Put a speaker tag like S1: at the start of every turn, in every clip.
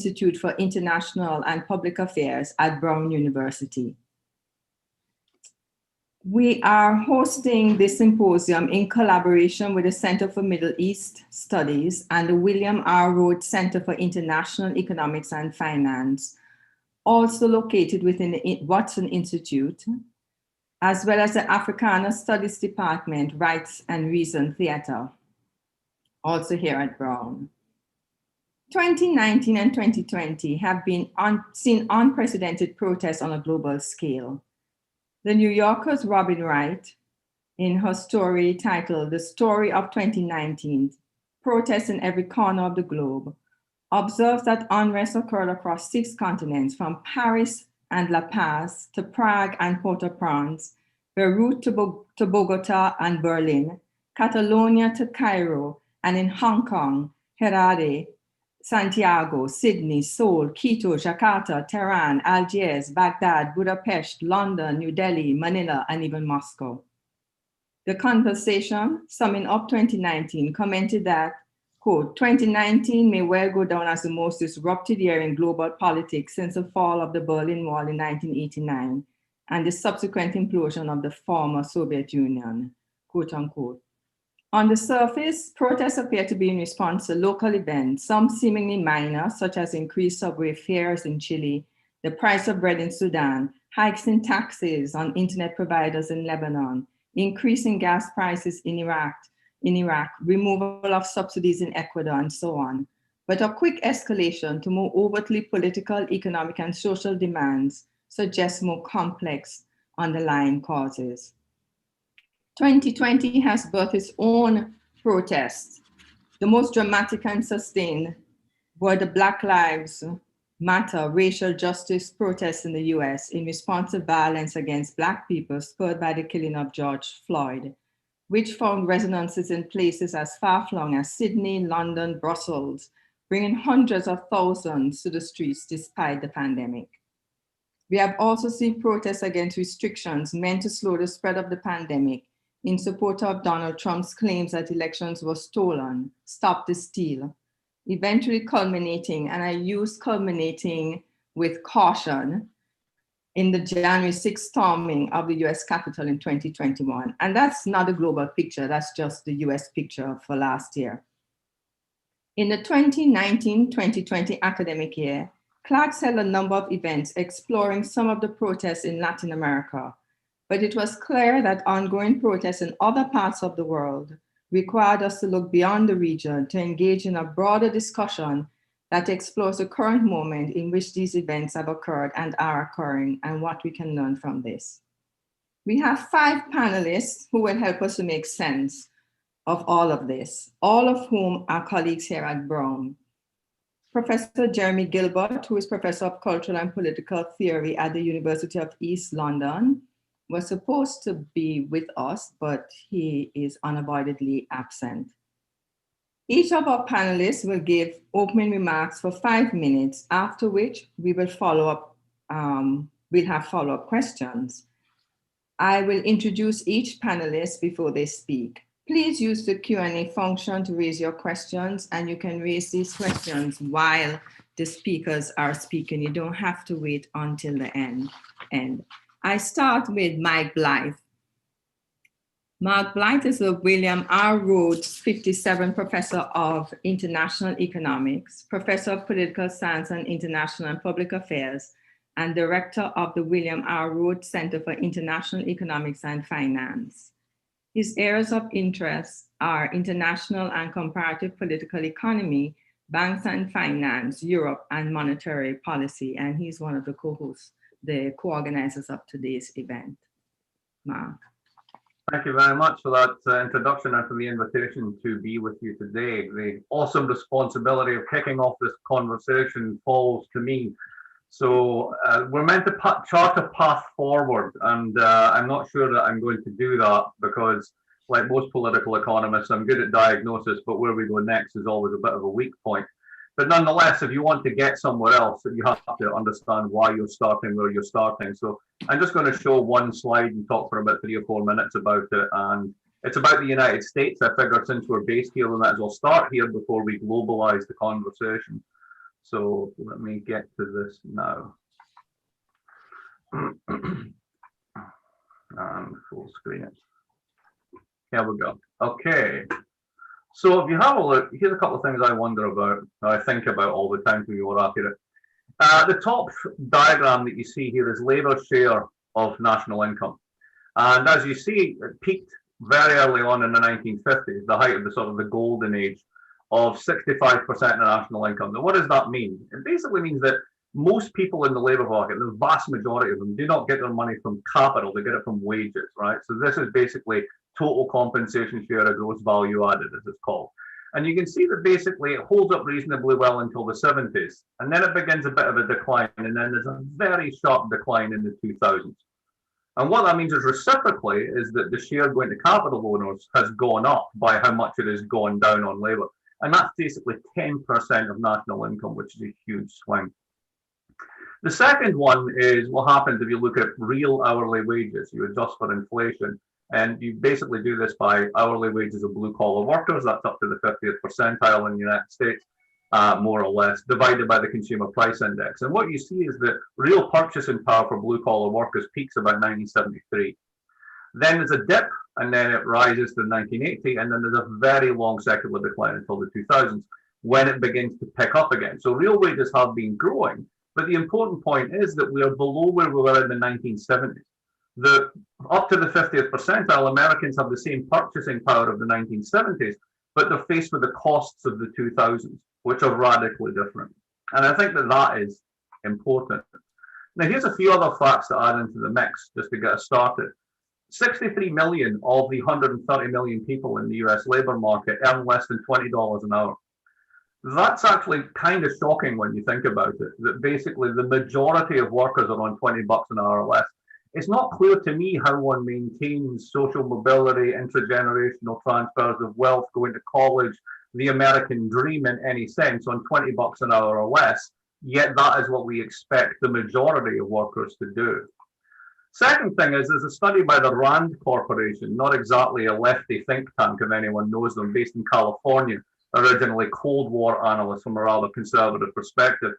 S1: Institute for International and Public Affairs at Brown University. We are hosting this symposium in collaboration with the Center for Middle East Studies and the William R. Rhodes Center for International Economics and Finance, also located within the Watson Institute, as well as the Africana Studies Department, Rights and Reason Theater, also here at Brown. 2019 and 2020 have seen unprecedented protests on a global scale. The New Yorker's Robin Wright, in her story titled The Story of 2019, Protests in Every Corner of the Globe, observes that unrest occurred across 6 continents, from Paris and La Paz to Prague and Port-au-Prince, Beirut to Bogota and Berlin, Catalonia to Cairo, and in Hong Kong, Harare, Santiago, Sydney, Seoul, Quito, Jakarta, Tehran, Algiers, Baghdad, Budapest, London, New Delhi, Manila, and even Moscow. The Conversation, summing up 2019, commented that, quote, 2019 may well go down as the most disrupted year in global politics since the fall of the Berlin Wall in 1989 and the subsequent implosion of the former Soviet Union, quote unquote. On the surface, protests appear to be in response to local events, some seemingly minor, such as increased subway fares in Chile, the price of bread in Sudan, hikes in taxes on internet providers in Lebanon, increasing gas prices in Iraq, removal of subsidies in Ecuador, and so on. But a quick escalation to more overtly political, economic, and social demands suggests more complex underlying causes. 2020 has birthed its own protests. The most dramatic and sustained were the Black Lives Matter racial justice protests in the US in response to violence against Black people spurred by the killing of George Floyd, which found resonances in places as far-flung as Sydney, London, Brussels, bringing hundreds of thousands to the streets despite the pandemic. We have also seen protests against restrictions meant to slow the spread of the pandemic in support of Donald Trump's claims that elections were stolen, stop the steal, eventually culminating, and I use culminating with caution, in the January 6th storming of the US Capitol in 2021. And that's not a global picture, that's just the US picture for last year. In the 2019-2020 academic year, Clark's held a number of events exploring some of the protests in Latin America, but it was clear that ongoing protests in other parts of the world required us to look beyond the region to engage in a broader discussion that explores the current moment in which these events have occurred and are occurring, and what we can learn from this. We have 5 panelists who will help us to make sense of all of this, all of whom are colleagues here at Brown. Professor Jeremy Gilbert, who is Professor of Cultural and Political Theory at the University of East London, was supposed to be with us, but he is unavoidably absent. Each of our panelists will give opening remarks for 5 minutes, after which we will follow up, we'll have follow-up questions. I will introduce each panelist before they speak. Please use the Q&A function to raise your questions, and you can raise these questions while the speakers are speaking. You don't have to wait until the end. I start with Mike Blyth. Mark Blyth is a William R. Rhodes 57 Professor of International Economics, Professor of Political Science and International and Public Affairs, and Director of the William R. Rhodes Center for International Economics and Finance. His areas of interest are international and comparative political economy, banks and finance, Europe, and monetary policy. And he's one of the co-hosts, the co-organizers of today's event. Mark.
S2: Thank you very much for that introduction and for the invitation to be with you today. The awesome responsibility of kicking off this conversation falls to me. So we're meant to chart a path forward, and I'm not sure that I'm going to do that because, like most political economists, I'm good at diagnosis, but where we go next is always a bit of a weak point. But nonetheless, if you want to get somewhere else, you have to understand why you're starting where you're starting. So I'm just going to show one slide and talk for about 3 or 4 minutes about it. And it's about the United States. I figure since we're based here, we might as well start here before we globalize the conversation. So let me get to this now. And full screen it. Here we go. Okay. So if you have a look, here's a couple of things I wonder about, I think about all the time to be more accurate. The top diagram that you see here is Labour's share of national income. And as you see, it peaked very early on in the 1950s, the height of the sort of the golden age of 65% of national income. Now, what does that mean? It basically means that most people in the labour market, the vast majority of them, do not get their money from capital, they get it from wages, right? So this is basically total compensation share of gross value added, as it's called. And you can see that basically it holds up reasonably well until the 70s. And then it begins a bit of a decline. And then there's a very sharp decline in the 2000s. And what that means is reciprocally is that the share going to capital owners has gone up by how much it has gone down on labour. And that's basically 10% of national income, which is a huge swing. The second one is what happens if you look at real hourly wages. You adjust for inflation. And you basically do this by hourly wages of blue-collar workers. That's up to the 50th percentile in the United States, more or less, divided by the consumer price index. And what you see is that real purchasing power for blue-collar workers peaks about 1973. Then there's a dip, and then it rises to 1980, and then there's a very long secular decline until the 2000s, when it begins to pick up again. So real wages have been growing, but the important point is that we are below where we were in the 1970s. Up to the 50th percentile, Americans have the same purchasing power of the 1970s, but they're faced with the costs of the 2000s, which are radically different. And I think that that is important. Now, here's a few other facts to add into the mix, just to get us started. 63 million of the 130 million people in the US labor market earn less than $20 an hour. That's actually kind of shocking when you think about it, that basically the majority of workers are on $20 an hour or less. It's not clear to me how one maintains social mobility, intergenerational transfers of wealth, going to college, the American dream in any sense on $20 an hour or less, yet that is what we expect the majority of workers to do. Second thing is, there's a study by the Rand Corporation, not exactly a lefty think tank if anyone knows them, based in California, originally Cold War analysts from a rather conservative perspective.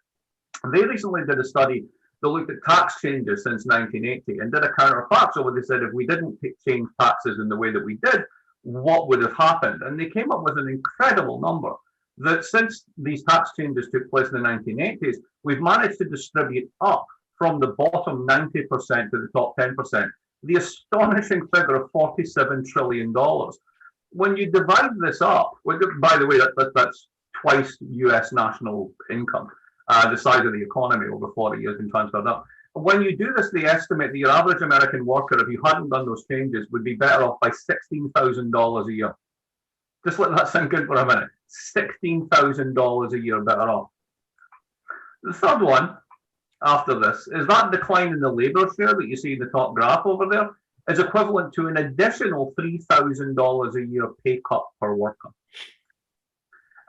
S2: They recently did a study that looked at tax changes since 1980 and did a counterfactual where they said if we didn't change taxes in the way that we did, what would have happened? And they came up with an incredible number that since these tax changes took place in the 1980s, we've managed to distribute up from the bottom 90% to the top 10%, the astonishing figure of $47 trillion. When you divide this up, by the way, that's twice US national income. The size of the economy over 40 years been transferred up. When you do this, they estimate that your average American worker, if you hadn't done those changes, would be better off by $16,000 a year. Just let that sink in for a minute. $16,000 a year better off. The third one, after this, is that decline in the labour share that you see in the top graph over there is equivalent to an additional $3,000 a year pay cut per worker.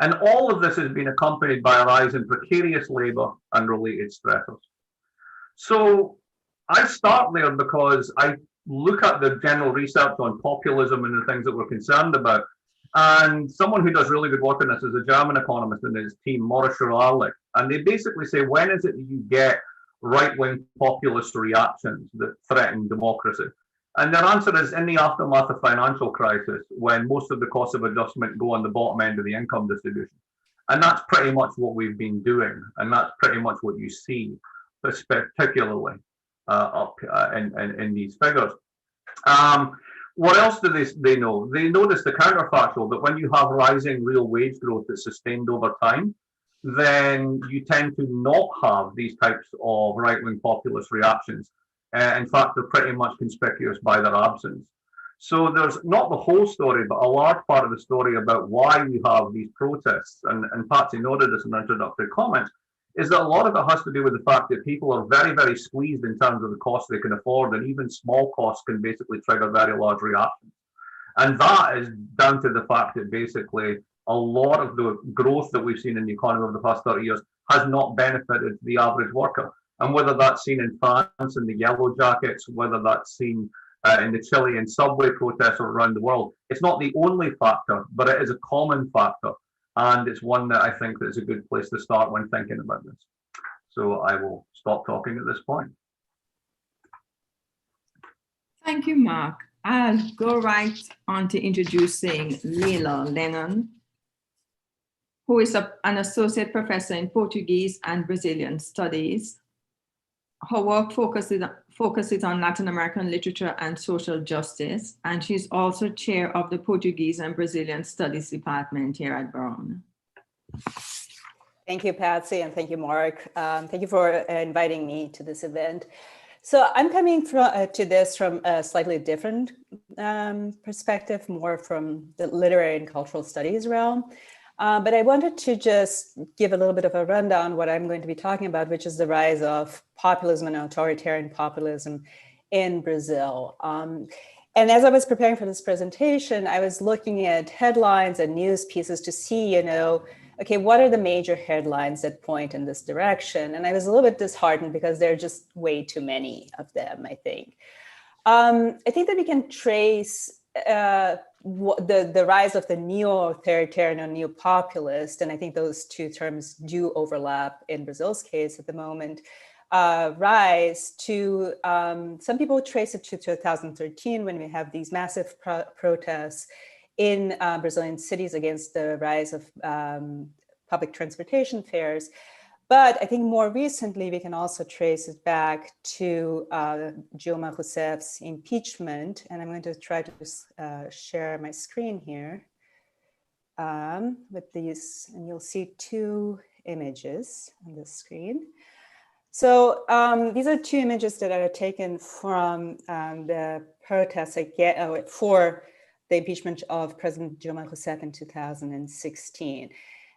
S2: And all of this has been accompanied by a rise in precarious labour and related stressors. So I start there because I look at the general research on populism and the things that we're concerned about. And someone who does really good work on this is a German economist and his team, Beshara Doumani. And they basically say, when is it that you get right-wing populist reactions that threaten democracy? And their answer is in the aftermath of financial crisis, when most of the costs of adjustment go on the bottom end of the income distribution. And that's pretty much what we've been doing. And that's pretty much what you see, particularly up in these figures. What else do they know? They notice the counterfactual that when you have rising real wage growth that's sustained over time, then you tend to not have these types of right-wing populist reactions. In fact, they're pretty much conspicuous by their absence. So there's not the whole story, but a large part of the story about why we have these protests, and Patsy noted this in her introductory comments, is that a lot of it has to do with the fact that people are very, very squeezed in terms of the costs they can afford, and even small costs can basically trigger very large reactions. And that is down to the fact that basically a lot of the growth that we've seen in the economy over the past 30 years has not benefited the average worker. And whether that's seen in France in the yellow jackets, whether that's seen in the Chilean subway protests around the world, it's not the only factor, but it is a common factor And it's one that I think that is a good place to start when thinking about this. So I will stop talking at this point.
S1: Thank you, Mark. I'll go right on to introducing Leila Lennon, who is an associate professor in Portuguese and Brazilian studies. Her work focuses on Latin American literature and social justice, and she's also chair of the Portuguese and Brazilian Studies Department here at Brown.
S3: Thank you, Patsy, and thank you, Mark. Thank you for inviting me to this event. So I'm coming to this from a slightly different perspective, more from the literary and cultural studies realm. But I wanted to just give a little bit of a rundown what I'm going to be talking about, which is the rise of populism and authoritarian populism in Brazil. And as I was preparing for this presentation, I was looking at headlines and news pieces to see, okay, what are the major headlines that point in this direction? And I was a little bit disheartened because there are just way too many of them, I think. I think that we can trace the rise of the neo-authoritarian or neo-populist, and I think those two terms do overlap in Brazil's case at the moment, rise to, some people trace it to 2013 when we have these massive protests in Brazilian cities against the rise of public transportation fares. But I think more recently, we can also trace it back to Dilma Rousseff's impeachment. And I'm going to try to share my screen here with these, and you'll see two images on the screen. So these are two images that are taken from the protests for the impeachment of President Dilma Rousseff in 2016.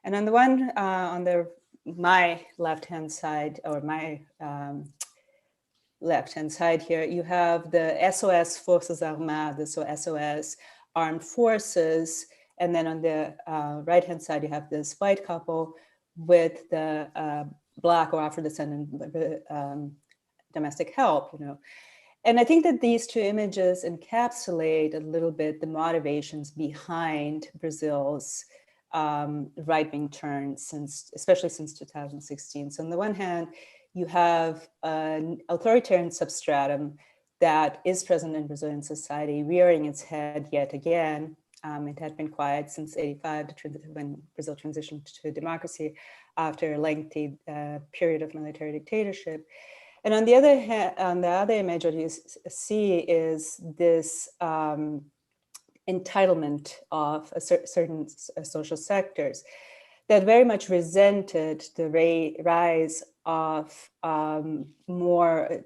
S3: And on the one, my left-hand side, or my left-hand side here, you have the SOS Forças Armadas, so SOS Armed Forces, and then on the right-hand side, you have this white couple with the Black or Afro-descendant domestic help, And I think that these two images encapsulate a little bit the motivations behind Brazil's right-wing turn, especially since 2016. So on the one hand, you have an authoritarian substratum that is present in Brazilian society, rearing its head yet again. It had been quiet since '85, when Brazil transitioned to democracy after a lengthy period of military dictatorship. And on the other hand, on the other image, what you see is this entitlement of certain social sectors that very much resented the rise of more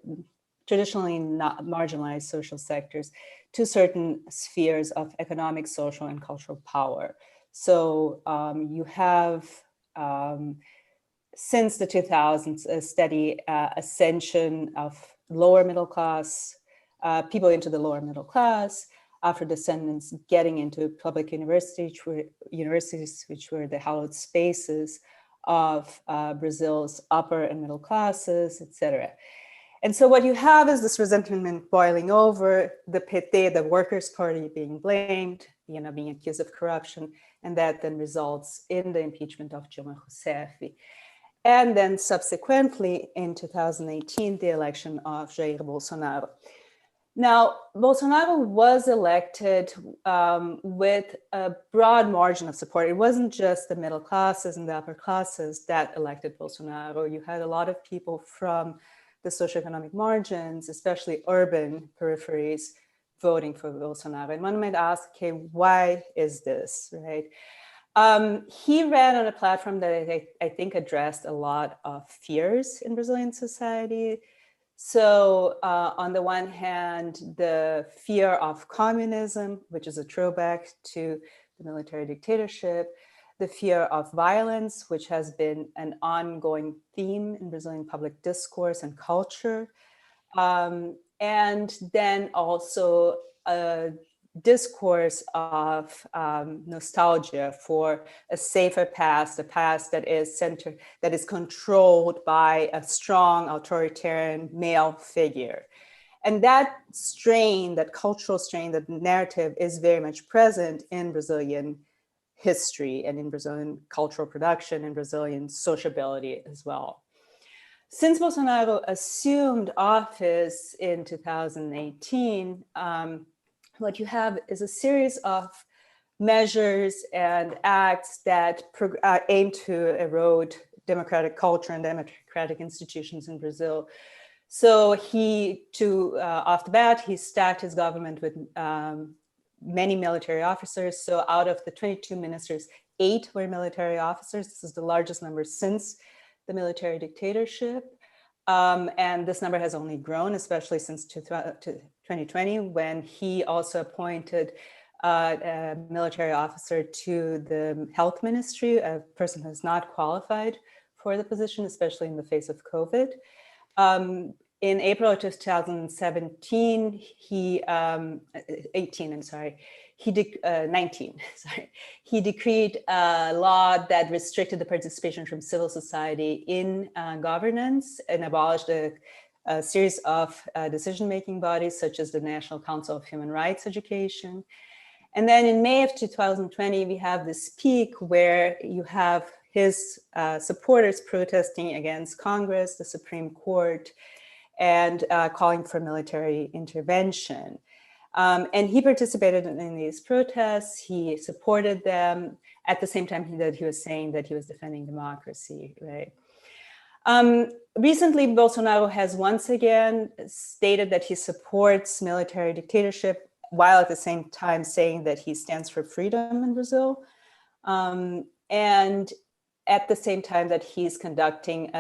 S3: traditionally not marginalized social sectors to certain spheres of economic, social, and cultural power. So you have, since the 2000s, a steady ascension of lower middle class, people into the lower middle class, Afro-descendants getting into public universities, which were the hallowed spaces of Brazil's upper and middle classes, etc. And so what you have is this resentment boiling over, the PT, the Workers' Party, being blamed, being accused of corruption, and that then results in the impeachment of Dilma Rousseff. And then subsequently, in 2018, the election of Jair Bolsonaro. Now, Bolsonaro was elected with a broad margin of support. It wasn't just the middle classes and the upper classes that elected Bolsonaro. You had a lot of people from the socioeconomic margins, especially urban peripheries, voting for Bolsonaro. And one might ask, okay, why is this, right? He ran on a platform that I think addressed a lot of fears in Brazilian society. So on the one hand, the fear of communism, which is a throwback to the military dictatorship, the fear of violence, which has been an ongoing theme in Brazilian public discourse and culture, and then also a discourse of nostalgia for a safer past, a past that is controlled by a strong authoritarian male figure. And that strain, that cultural strain, that narrative is very much present in Brazilian history and in Brazilian cultural production and Brazilian sociability as well. Since Bolsonaro assumed office in 2018, what you have is a series of measures and acts that aim to erode democratic culture and democratic institutions in Brazil. So off the bat, he stacked his government with many military officers. So out of the 22 ministers, 8 were military officers. This is the largest number since the military dictatorship. And this number has only grown, especially since 2020, when he also appointed a military officer to the health ministry, a person who's not qualified for the position, especially in the face of COVID. In April of 2017, 19, he decreed a law that restricted the participation from civil society in governance and abolished a series of decision-making bodies, such as the National Council of Human Rights Education. And then in May of 2020, we have this peak where you have his supporters protesting against Congress, the Supreme Court, and calling for military intervention. And he participated in these protests. He supported them at the same time that he was saying that he was defending democracy, right? Recently, Bolsonaro has once again stated that he supports military dictatorship, while at the same time saying that he stands for freedom in Brazil. And at the same time that he's conducting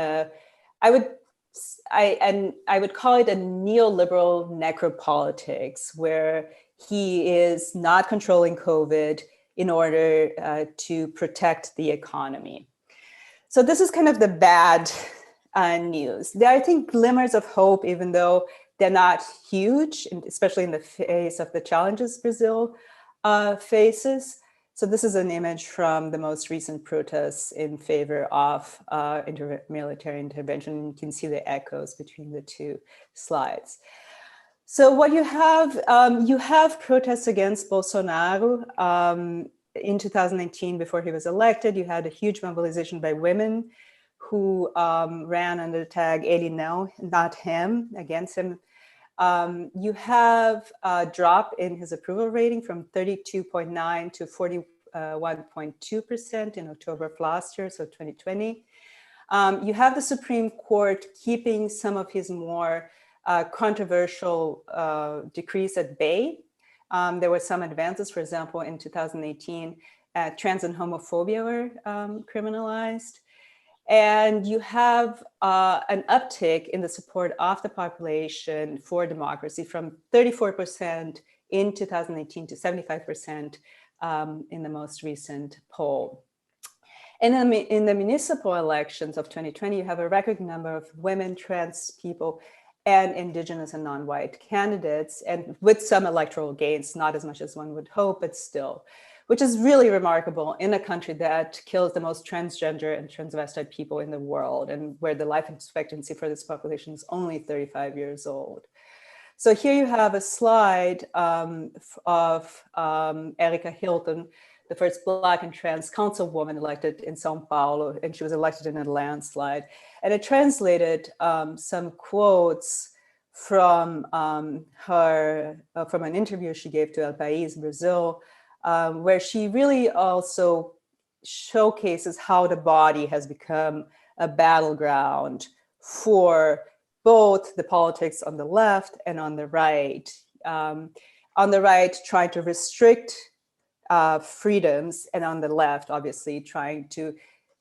S3: I would call it a neoliberal necropolitics, where he is not controlling COVID in order to protect the economy. So this is kind of the bad news. There are, I think, glimmers of hope, even though they're not huge, especially in the face of the challenges Brazil faces. So this is an image from the most recent protests in favor of military intervention. You can see the echoes between the two slides. So what you have protests against Bolsonaro. In 2019, before he was elected, you had a huge mobilization by women who ran under the tag Ele Não, not him, against him. You have a drop in his approval rating from 32.9 to 41.2% in October of last year, so 2020. You have the Supreme Court keeping some of his more controversial decrees at bay. There were some advances, for example, in 2018, trans and homophobia were criminalized. And you have an uptick in the support of the population for democracy from 34% in 2018 to 75% in the most recent poll. And then in the municipal elections of 2020, you have a record number of women, trans people, and indigenous and non-white candidates, and with some electoral gains, not as much as one would hope, but still, which is really remarkable in a country that kills the most transgender and transvestite people in the world, and where the life expectancy for this population is only 35 years old. So here you have a slide of Erica Hilton, the first Black and trans councilwoman elected in São Paulo, and she was elected in a landslide. And it translated some quotes from from an interview she gave to El País, Brazil, where she really also showcases how the body has become a battleground for both the politics on the left and on the right. On the right, trying to restrict freedoms, and on the left, obviously, trying to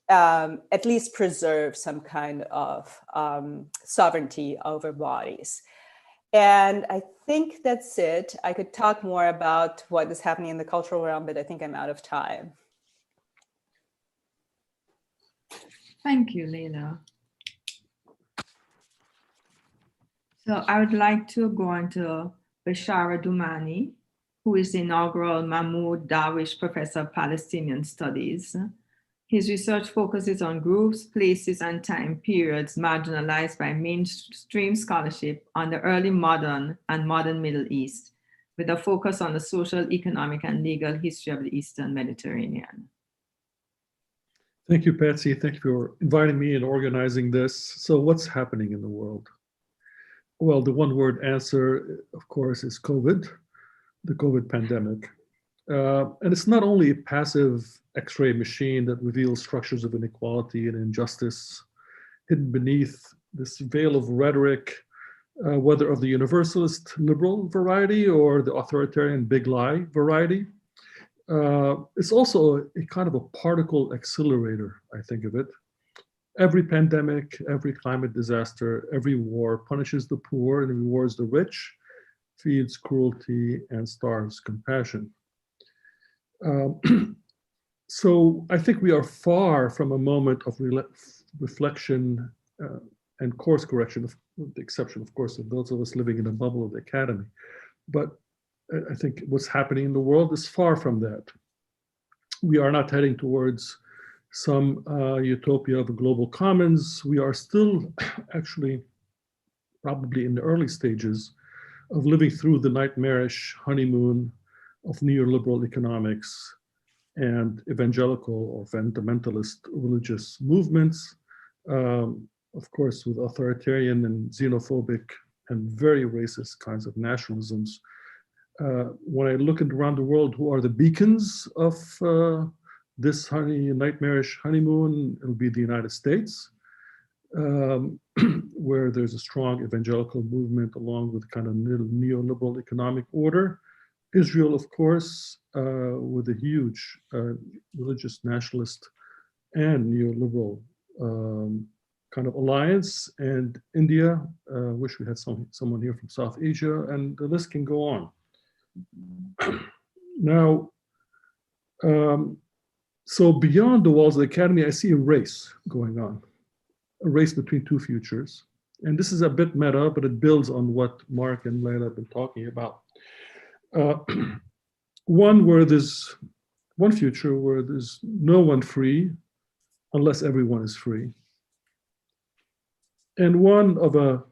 S3: at least preserve some kind of sovereignty over bodies. And I think that's it. I could talk more about what is happening in the cultural realm, but I think I'm out of time.
S1: Thank you, Leila. So I would like to go on to Beshara Doumani, who is the inaugural Mahmoud Darwish Professor of Palestinian Studies. His research focuses on groups, places, and time periods marginalized by mainstream scholarship on the early modern and modern Middle East, with a focus on the social, economic, and legal history of the Eastern Mediterranean.
S4: Thank you, Patsy. Thank you for inviting me and organizing this. So what's happening in the world? Well, the one-word answer, of course, is COVID, the COVID pandemic. And it's not only a passive X-ray machine that reveals structures of inequality and injustice hidden beneath this veil of rhetoric, whether of the universalist liberal variety or the authoritarian big lie variety. It's also a kind of a particle accelerator, I think of it. Every pandemic, every climate disaster, every war punishes the poor and rewards the rich, feeds cruelty and starves compassion. So I think we are far from a moment of reflection and course correction, with the exception, of course, of those of us living in a bubble of the academy. But I think what's happening in the world is far from that. We are not heading towards some utopia of a global commons. We are still actually probably in the early stages of living through the nightmarish honeymoon of neoliberal economics and evangelical or fundamentalist religious movements, of course, with authoritarian and xenophobic and very racist kinds of nationalisms. When I look around the world, who are the beacons of this nightmarish honeymoon? It'll be the United States, where there's a strong evangelical movement along with kind of neoliberal economic order. Israel, of course, with a huge religious nationalist and neoliberal kind of alliance, and India. Wish we had someone here from South Asia, and the list can go on. Now, so beyond the walls of the academy, I see a race going on, a race between two futures. And this is a bit meta, but it builds on what Mark and Leila have been talking about. One future where there's no one free unless everyone is free. And one of a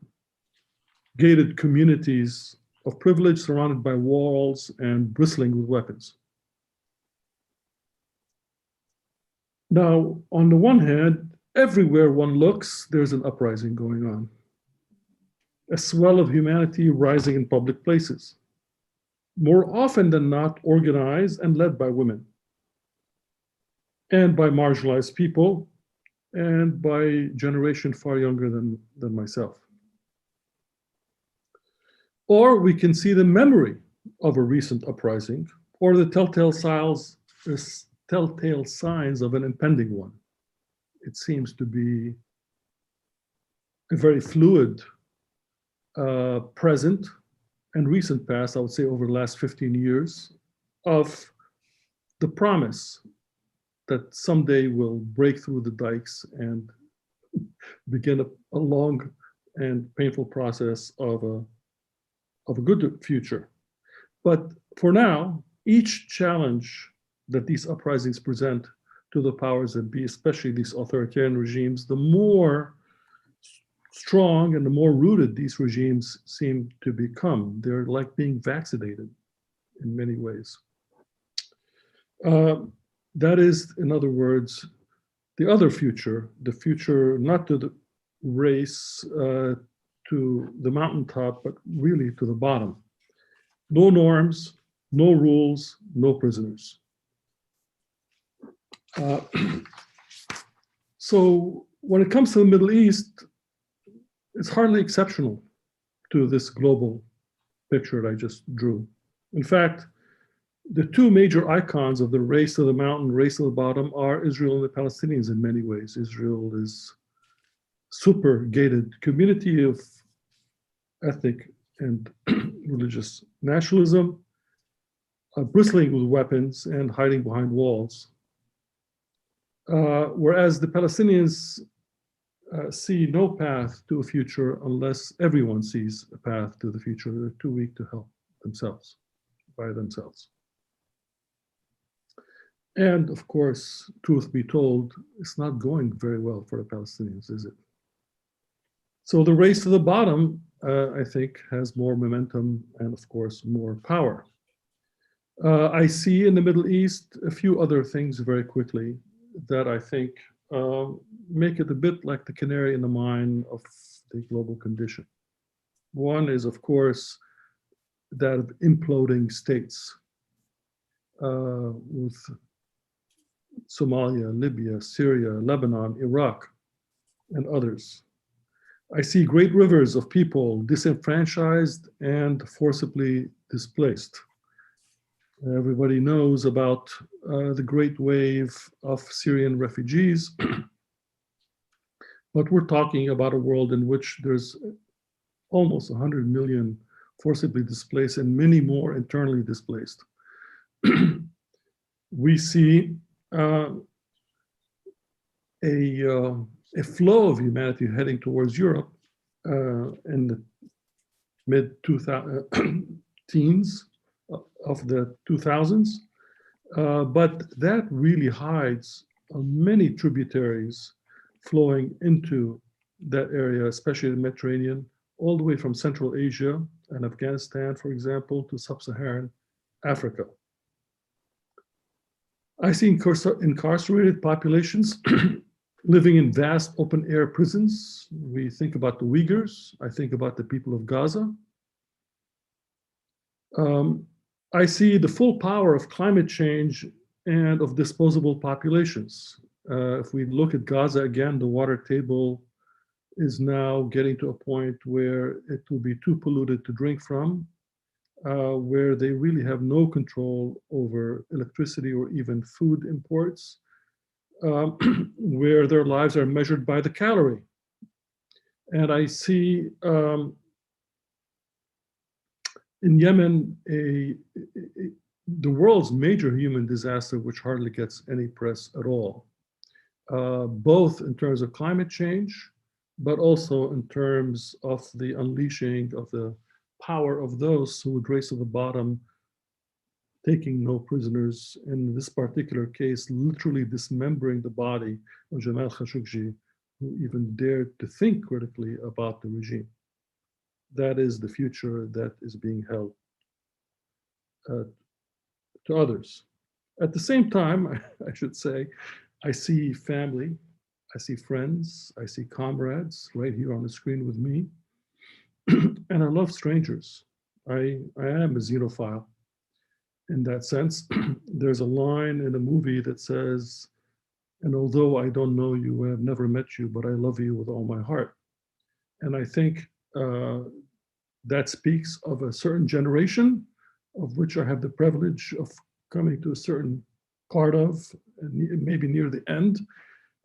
S4: gated communities of privilege surrounded by walls and bristling with weapons. Now, on the one hand, everywhere one looks, there's an uprising going on. A swell of humanity rising in public places, more often than not organized and led by women, and by marginalized people, and by generation far younger than myself. Or we can see the memory of a recent uprising, or the telltale signs of an impending one. It seems to be a very fluid present and recent past, I would say over the last 15 years, of the promise that someday we'll break through the dikes and begin a long and painful process of a good future. But for now, each challenge that these uprisings present to the powers that be, especially these authoritarian regimes, the more strong and the more rooted these regimes seem to become. They're like being vaccinated in many ways. That is, in other words, the other future, the future not to the race, to the mountaintop, but really to the bottom. No norms, no rules, no prisoners. So when it comes to the Middle East, it's hardly exceptional to this global picture that I just drew. In fact, the two major icons of the race to the mountain, race to the bottom are Israel and the Palestinians in many ways. Israel is super gated community of ethnic and religious nationalism, bristling with weapons and hiding behind walls. Whereas the Palestinians see no path to a future unless everyone sees a path to the future. They're too weak to help themselves, by themselves. And of course, truth be told, it's not going very well for the Palestinians, is it? So the race to the bottom I think, has more momentum and, of course, more power. I see in the Middle East a few other things very quickly that I think make it a bit like the canary in the mine of the global condition. One is, of course, that of imploding states with Somalia, Libya, Syria, Lebanon, Iraq, and others. I see great rivers of people disenfranchised and forcibly displaced. Everybody knows about the great wave of Syrian refugees, but we're talking about a world in which there's almost 100 million forcibly displaced and many more internally displaced. We see a flow of humanity heading towards Europe in the mid-teens of the 2000s, but that really hides many tributaries flowing into that area, especially the Mediterranean, all the way from Central Asia and Afghanistan, for example, to Sub-Saharan Africa. I see incarcerated populations living in vast open-air prisons. We think about the Uyghurs. I think about the people of Gaza. I see the full power of climate change and of disposable populations. If we look at Gaza again, the water table is now getting to a point where it will be too polluted to drink from, where they really have no control over electricity or even food imports, where their lives are measured by the calorie. And I see in Yemen, the world's major human disaster, which hardly gets any press at all, both in terms of climate change, but also in terms of the unleashing of the power of those who would race to the bottom, taking no prisoners, in this particular case, literally dismembering the body of Jamal Khashoggi, who even dared to think critically about the regime. That is the future that is being held to others. At the same time, I should say, I see family, I see friends, I see comrades right here on the screen with me, and I love strangers. I am a xenophile in that sense. There's a line in a movie that says, "And although I don't know you, I have never met you, but I love you with all my heart." And I think that speaks of a certain generation of which I have the privilege of coming to a certain part of, and maybe near the end.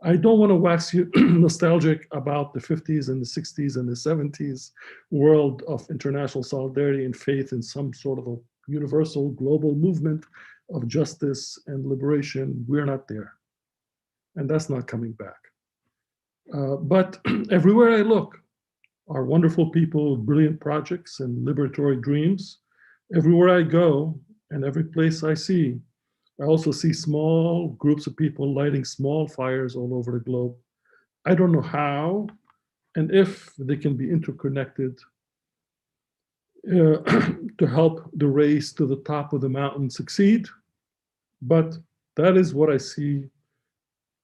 S4: I don't want to wax you nostalgic about the 50s and the 60s and the 70s world of international solidarity and faith in some sort of a universal global movement of justice and liberation. We're not there. And that's not coming back. But everywhere I look are wonderful people with brilliant projects and liberatory dreams. Everywhere I go and every place I see, I also see small groups of people lighting small fires all over the globe. I don't know how and if they can be interconnected to help the race to the top of the mountain succeed. But that is what I see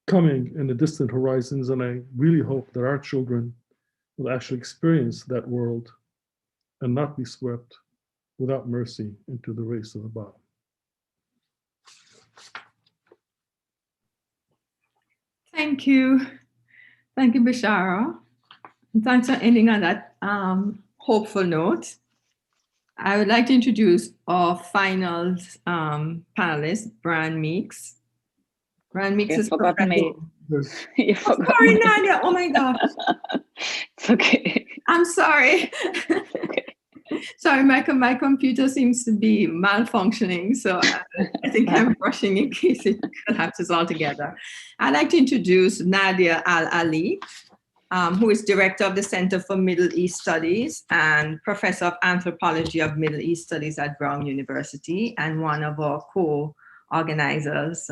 S4: coming in the distant horizons. And I really hope that our children will actually experience that world and not be swept without mercy into the race to the bottom.
S1: Thank you. Thank you, Beshara. And thanks for ending on that hopeful note. I would like to introduce our final panelist, Brian Meeks. Brian Meeks is
S3: forgotten me. You forgot
S1: sorry,
S3: me.
S1: Nadje. Oh my gosh.
S3: It's okay.
S1: I'm sorry.
S3: Okay.
S1: Sorry, my computer seems to be malfunctioning, so I think I'm rushing in case it collapses altogether. I'd like to introduce Nadje Al-Ali, who is director of the Center for Middle East Studies and professor of Anthropology of Middle East Studies at Brown University, and one of our co-organizers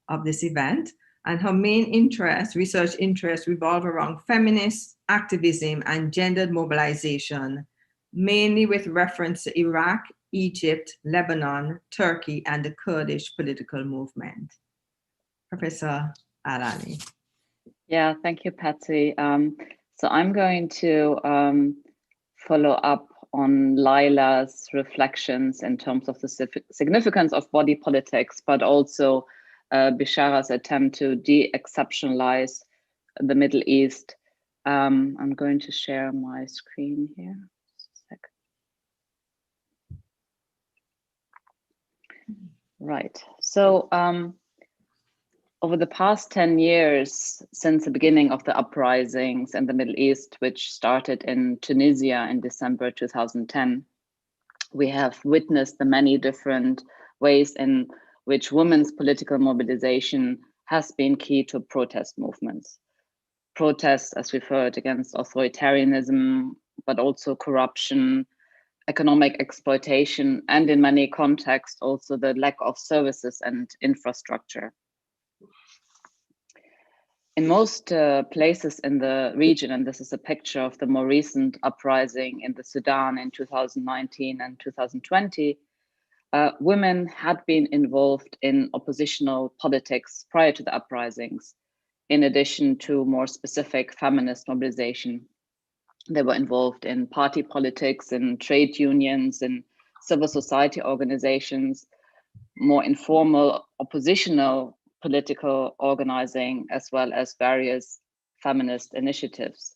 S1: of this event. And her main interests, research interests, revolve around feminist activism and gendered mobilization, mainly with reference to Iraq, Egypt, Lebanon, Turkey, and the Kurdish political movement. Professor Al-Ali.
S5: Yeah, thank you, Patsy. So I'm going to follow up on Laila's reflections in terms of the significance of body politics, but also Beshara's attempt to de-exceptionalize the Middle East. I'm going to share my screen here. Just a sec. Right. So over the past 10 years, since the beginning of the uprisings in the Middle East, which started in Tunisia in December 2010, we have witnessed the many different ways in which women's political mobilization has been key to protest movements. Protests, as we've heard, against authoritarianism, but also corruption, economic exploitation, and in many contexts, also the lack of services and infrastructure. In most places in the region, and this is a picture of the more recent uprising in the Sudan in 2019 and 2020, women had been involved in oppositional politics prior to the uprisings, in addition to more specific feminist mobilization. They were involved in party politics, in trade unions, in civil society organizations, more informal oppositional political organizing, as well as various feminist initiatives.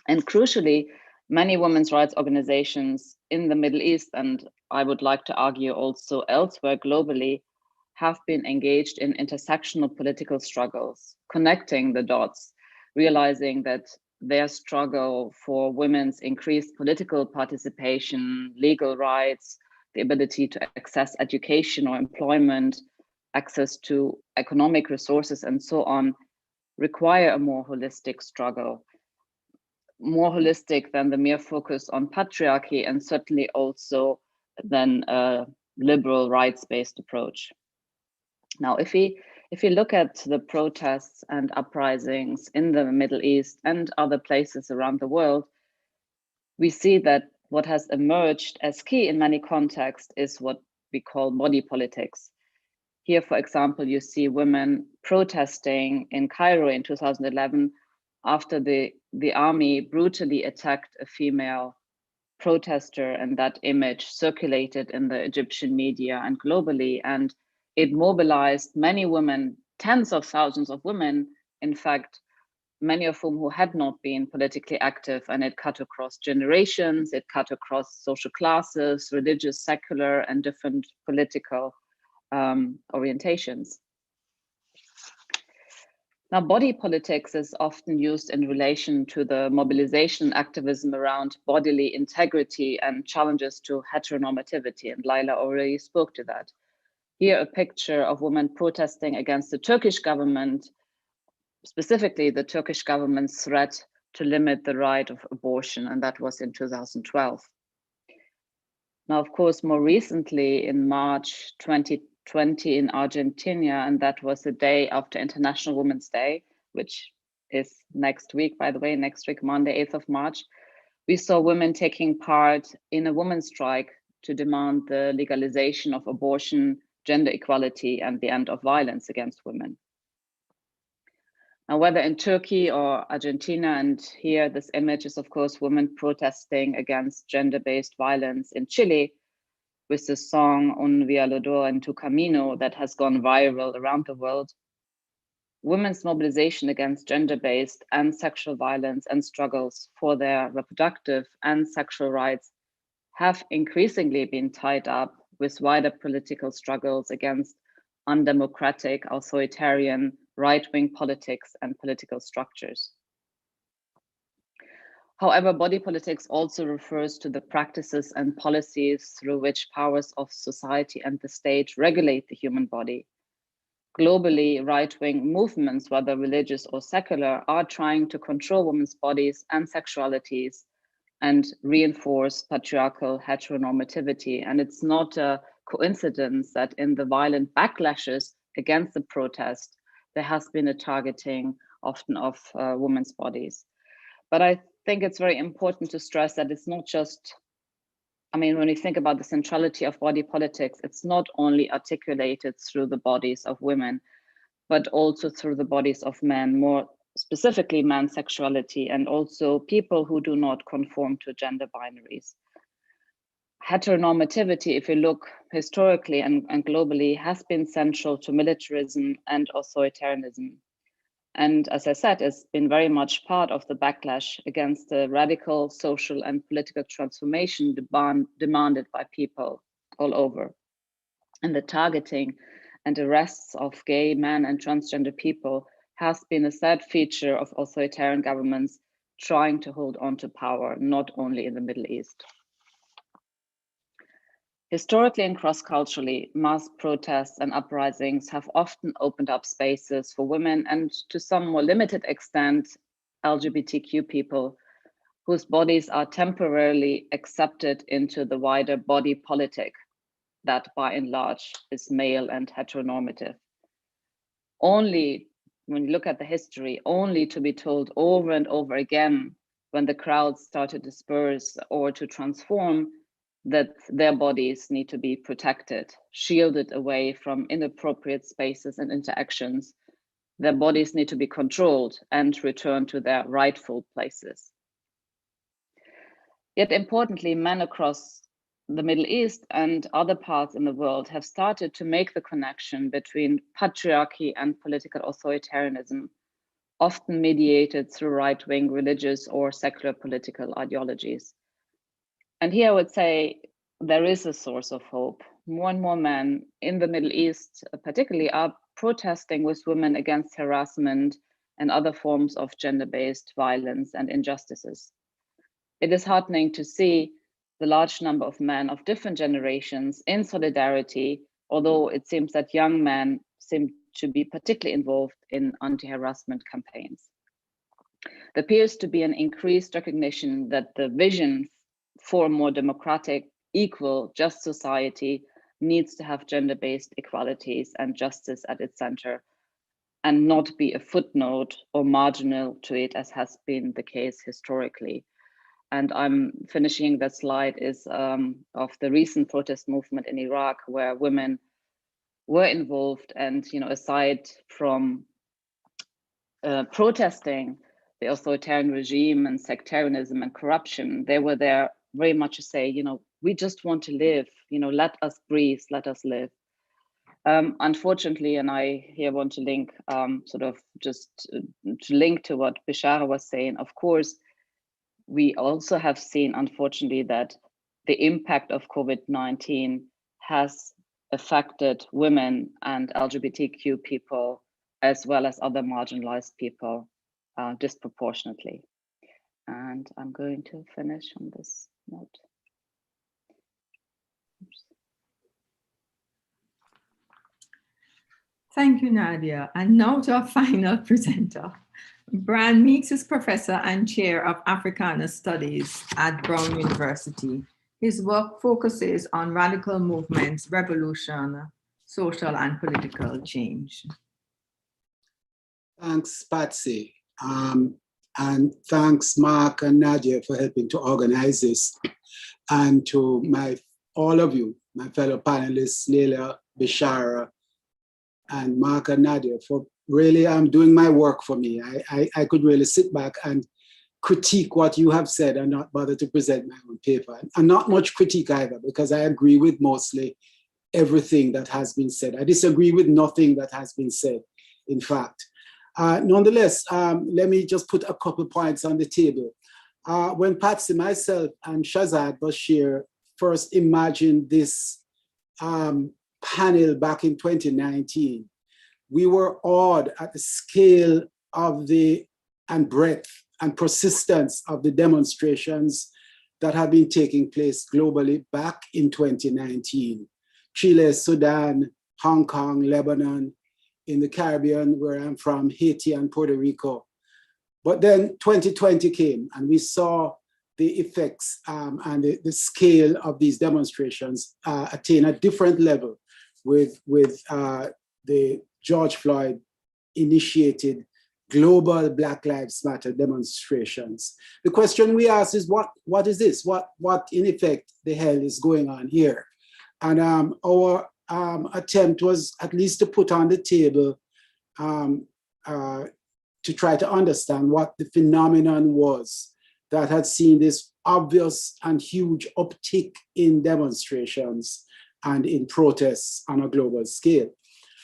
S5: And crucially, many women's rights organizations in the Middle East, and I would like to argue also elsewhere globally, have been engaged in intersectional political struggles, connecting the dots, realizing that their struggle for women's increased political participation, legal rights, the ability to access education or employment, access to economic resources, and so on, require a more holistic struggle, more holistic than the mere focus on patriarchy, and certainly also than a liberal rights-based approach. Now, if we look at the protests and uprisings in the Middle East and other places around the world, we see that what has emerged as key in many contexts is what we call body politics. Here, for example, you see women protesting in Cairo in 2011 after the army brutally attacked a female protester, and that image circulated in the Egyptian media and globally, and it mobilized many women, tens of thousands of women, in fact, many of whom who had not been politically active, and it cut across generations, it cut across social classes, religious, secular, and different political orientations. Now, body politics is often used in relation to the mobilization activism around bodily integrity and challenges to heteronormativity, and Laila already spoke to that. Here, a picture of women protesting against the Turkish government, specifically the Turkish government's threat to limit the right of abortion, and that was in 2012. Now, of course, more recently in March 2020 in Argentina, and that was the day after International Women's Day, which is next week, by the way, next week, Monday, 8th of March, we saw women taking part in a women's strike to demand the legalization of abortion, gender equality, and the end of violence against women. Now, whether in Turkey or Argentina, and here this image is, of course, women protesting against gender-based violence in Chile, with the song Un Violador en tu Camino that has gone viral around the world. Women's mobilization against gender-based and sexual violence and struggles for their reproductive and sexual rights have increasingly been tied up with wider political struggles against undemocratic, authoritarian, right-wing politics and political structures. However, body politics also refers to the practices and policies through which powers of society and the state regulate the human body. Globally, right-wing movements, whether religious or secular, are trying to control women's bodies and sexualities and reinforce patriarchal heteronormativity. And it's not a coincidence that in the violent backlashes against the protest, there has been a targeting often of women's bodies. But I think it's very important to stress that it's not just, I mean, when you think about the centrality of body politics, it's not only articulated through the bodies of women, but also through the bodies of men, more specifically man's sexuality, and also people who do not conform to gender binaries. Heteronormativity, if you look historically and globally, has been central to militarism and authoritarianism. And as I said, it's been very much part of the backlash against the radical social and political transformation demanded by people all over. And the targeting and arrests of gay men and transgender people has been a sad feature of authoritarian governments trying to hold on to power, not only in the Middle East. Historically and cross-culturally, mass protests and uprisings have often opened up spaces for women and, to some more limited extent, LGBTQ people whose bodies are temporarily accepted into the wider body politic that by and large is male and heteronormative. Only, when you look at the history, only to be told over and over again when the crowds start to disperse or to transform that their bodies need to be protected, shielded away from inappropriate spaces and interactions. Their bodies need to be controlled and returned to their rightful places. Yet importantly, men across the Middle East and other parts in the world have started to make the connection between patriarchy and political authoritarianism, often mediated through right-wing religious or secular political ideologies. And here I would say there is a source of hope. More and more men in the Middle East, particularly, are protesting with women against harassment and other forms of gender-based violence and injustices. It is heartening to see the large number of men of different generations in solidarity, although it seems that young men seem to be particularly involved in anti-harassment campaigns. There appears to be an increased recognition that the vision for a more democratic, equal, just society needs to have gender-based equalities and justice at its center and not be a footnote or marginal to it, as has been the case historically. And I'm finishing that slide is of the recent protest movement in Iraq, where women were involved, and aside from protesting the authoritarian regime and sectarianism and corruption, they were there very much to say, we just want to live, let us breathe, let us live. Unfortunately, and I here want to link to link to what Beshara was saying, of course, we also have seen, unfortunately, that the impact of COVID-19 has affected women and LGBTQ people, as well as other marginalized people, disproportionately. And I'm going to finish on this note. Oops.
S1: Thank you, Nadja. And now to our final presenter. Brian Meeks is professor and chair of Africana Studies at Brown University. His work focuses on radical movements, revolution, social and political change.
S6: Thanks, Patsy. And thanks, Mark and Nadja, for helping to organize this. And to all of you, my fellow panelists, Leila, Beshara, and Mark and Nadja, for really doing my work for me. I could really sit back and critique what you have said and not bother to present my own paper. And not much critique either, because I agree with mostly everything that has been said. I disagree with nothing that has been said, in fact. Nonetheless, let me just put a couple points on the table. When Patsy, myself, and Shazad Bashir first imagined this panel back in 2019, we were awed at the scale of and breadth and persistence of the demonstrations that have been taking place globally back in 2019. Chile, Sudan, Hong Kong, Lebanon, in the Caribbean, where I'm from, Haiti and Puerto Rico. But then 2020 came and we saw the effects and the scale of these demonstrations attain a different level with the George Floyd initiated global Black Lives Matter demonstrations. The question we ask is, what is this? What in effect the hell is going on here? And our attempt was at least to put on the table to try to understand what the phenomenon was that had seen this obvious and huge uptick in demonstrations and in protests on a global scale.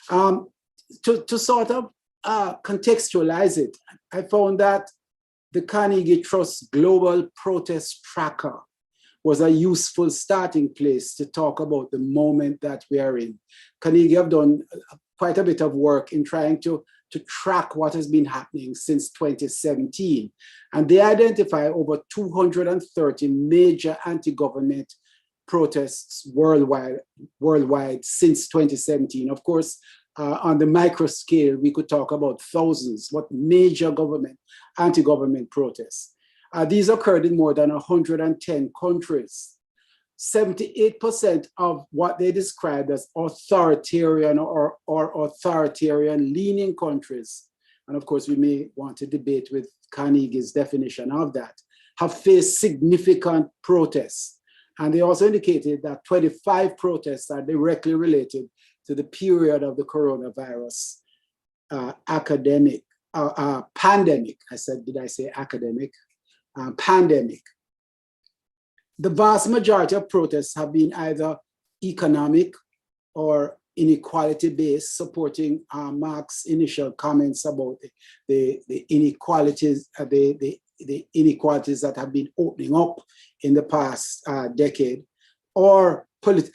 S6: To sort of contextualize it, I found that the Carnegie Trust Global Protest Tracker was a useful starting place to talk about the moment that we are in. Carnegie have done quite a bit of work in trying to track what has been happening since 2017. And they identify over 230 major anti-government protests worldwide since 2017. Of course, on the micro scale, we could talk about thousands, what major anti-government protests. These occurred in more than 110 countries. 78% of what they described as authoritarian or authoritarian-leaning countries, and of course we may want to debate with Carnegie's definition of that, have faced significant protests. And they also indicated that 25 protests are directly related to the period of the coronavirus pandemic. Did I say academic? Pandemic. The vast majority of protests have been either economic or inequality-based, supporting Mark's initial comments about the inequalities, the inequalities that have been opening up in the past decade, or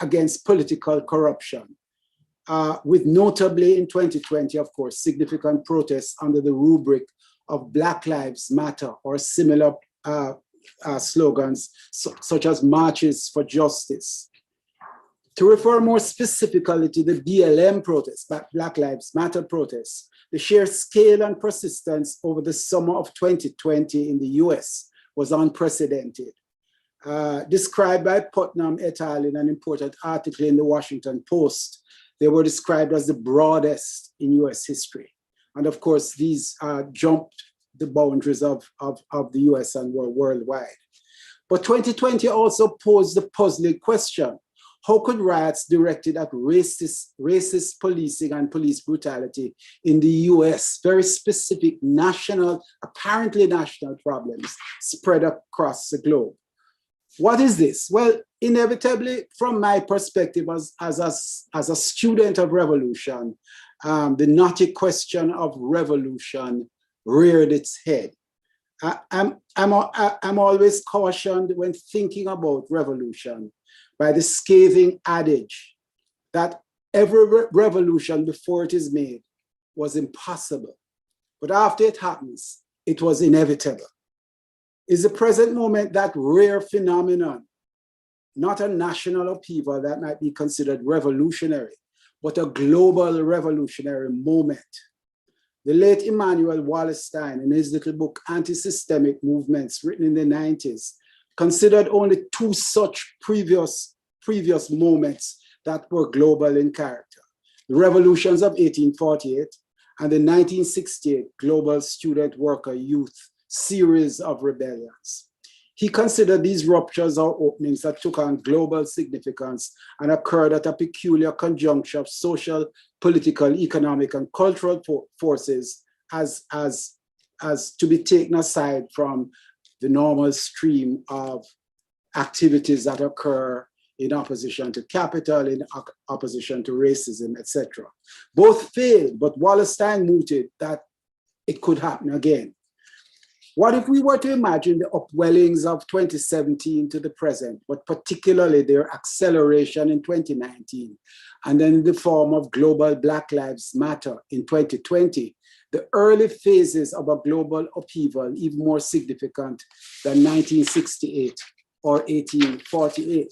S6: against political corruption. With notably in 2020, of course, significant protests under the rubric of Black Lives Matter or similar slogans such as marches for justice. To refer more specifically to the BLM protests, Black Lives Matter protests, the sheer scale and persistence over the summer of 2020 in the US was unprecedented. Described by Putnam et al. In an important article in the Washington Post, they were described as the broadest in US history. And of course, these jumped the boundaries of the US and were worldwide. But 2020 also posed the puzzling question: how could riots directed at racist policing and police brutality in the US, very specific apparently national problems, spread across the globe? What is this? Well, inevitably, from my perspective as a student of revolution, the knotty question of revolution reared its head. I'm always cautioned when thinking about revolution by the scathing adage that every revolution before it is made was impossible, but after it happens, it was inevitable. Is the present moment that rare phenomenon, not a national upheaval that might be considered revolutionary, but a global revolutionary moment? The late Immanuel Wallerstein, in his little book, Anti-Systemic Movements, written in the 90s, considered only two such previous moments that were global in character: the revolutions of 1848 and the 1968 global student worker youth series of rebellions. He considered these ruptures or openings that took on global significance and occurred at a peculiar conjuncture of social, political, economic, and cultural forces as to be taken aside from the normal stream of activities that occur in opposition to capital, in opposition to racism, etc. Both failed, but Wallerstein mooted that it could happen again. What if we were to imagine the upwellings of 2017 to the present, but particularly their acceleration in 2019, and then in the form of global Black Lives Matter in 2020, the early phases of a global upheaval even more significant than 1968 or 1848?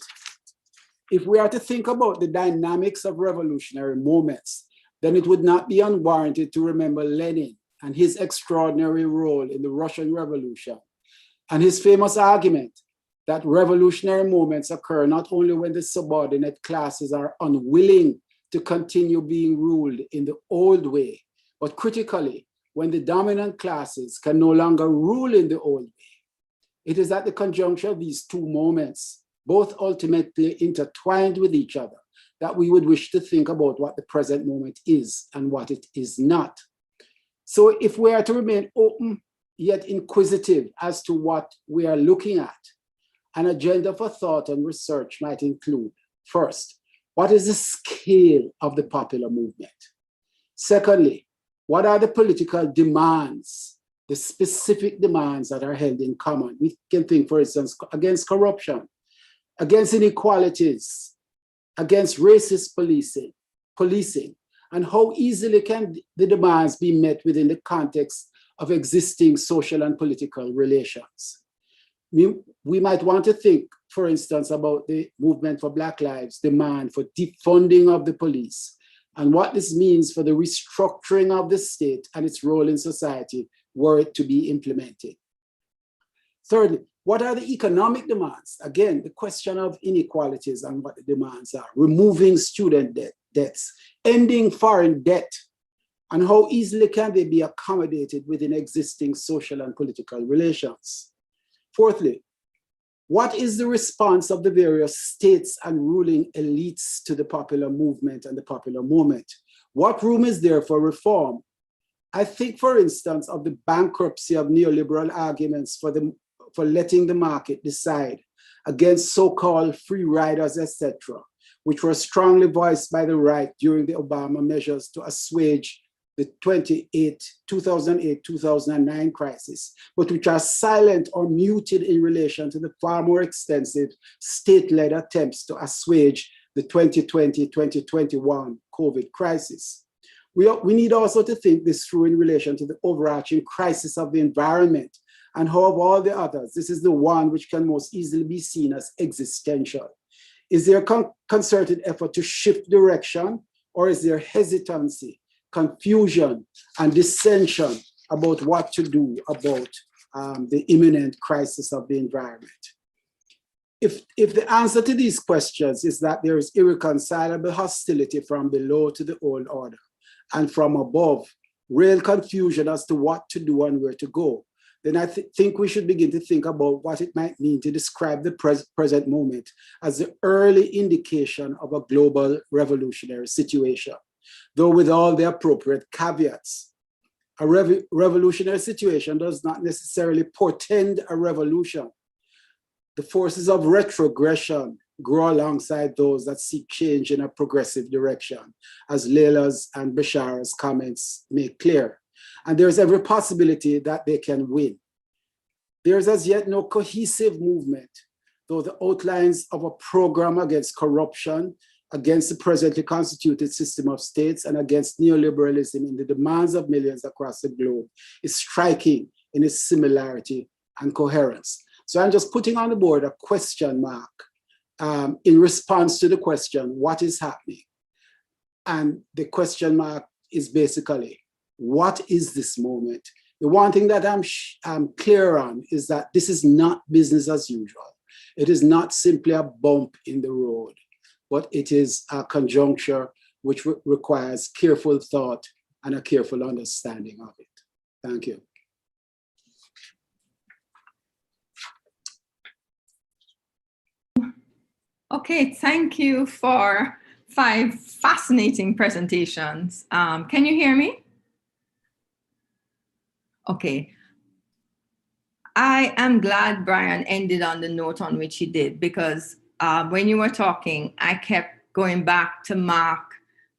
S6: If we are to think about the dynamics of revolutionary moments, then it would not be unwarranted to remember Lenin and his extraordinary role in the Russian Revolution, and his famous argument that revolutionary moments occur not only when the subordinate classes are unwilling to continue being ruled in the old way, but critically, when the dominant classes can no longer rule in the old way. It is at the conjunction of these two moments, both ultimately intertwined with each other, that we would wish to think about what the present moment is and what it is not. So if we are to remain open yet inquisitive as to what we are looking at, an agenda for thought and research might include, first, what is the scale of the popular movement? Secondly, what are the political demands, the specific demands that are held in common? We can think, for instance, against corruption, against inequalities, against racist policing, and how easily can the demands be met within the context of existing social and political relations. We might want to think, for instance, about the movement for Black Lives, demand for defunding of the police, and what this means for the restructuring of the state and its role in society were it to be implemented. Thirdly, what are the economic demands? Again, the question of inequalities and what the demands are. Removing student debts, ending foreign debt, and how easily can they be accommodated within existing social and political relations? Fourthly, what is the response of the various states and ruling elites to the popular movement and the popular moment? What room is there for reform? I think, for instance, of the bankruptcy of neoliberal arguments for letting the market decide against so-called free riders, etc., which were strongly voiced by the right during the Obama measures to assuage the 2008-2009 crisis, but which are silent or muted in relation to the far more extensive state-led attempts to assuage the 2020-2021 COVID crisis. We need also to think this through in relation to the overarching crisis of the environment, and how of all the others, this is the one which can most easily be seen as existential. Is there a concerted effort to shift direction, or is there hesitancy, confusion, and dissension about what to do about the imminent crisis of the environment? If the answer to these questions is that there is irreconcilable hostility from below to the old order, and from above, real confusion as to what to do and where to go, then I think we should begin to think about what it might mean to describe the present moment as the early indication of a global revolutionary situation, though with all the appropriate caveats. A revolutionary situation does not necessarily portend a revolution. The forces of retrogression grow alongside those that seek change in a progressive direction, as Leila's and Beshara's comments make clear. And there's every possibility that they can win. There's as yet no cohesive movement, though the outlines of a program against corruption, against the presently constituted system of states, and against neoliberalism in the demands of millions across the globe is striking in its similarity and coherence. So I'm just putting on the board a question mark in response to the question, what is happening? And the question mark is basically, what is this moment? The one thing that I'm clear on is that this is not business as usual. It is not simply a bump in the road, but it is a conjuncture which requires careful thought and a careful understanding of it. Thank you.
S1: Okay, thank you for 5 fascinating presentations. Can you hear me? Okay. I am glad Brian ended on the note on which he did, because when you were talking, I kept going back to Mark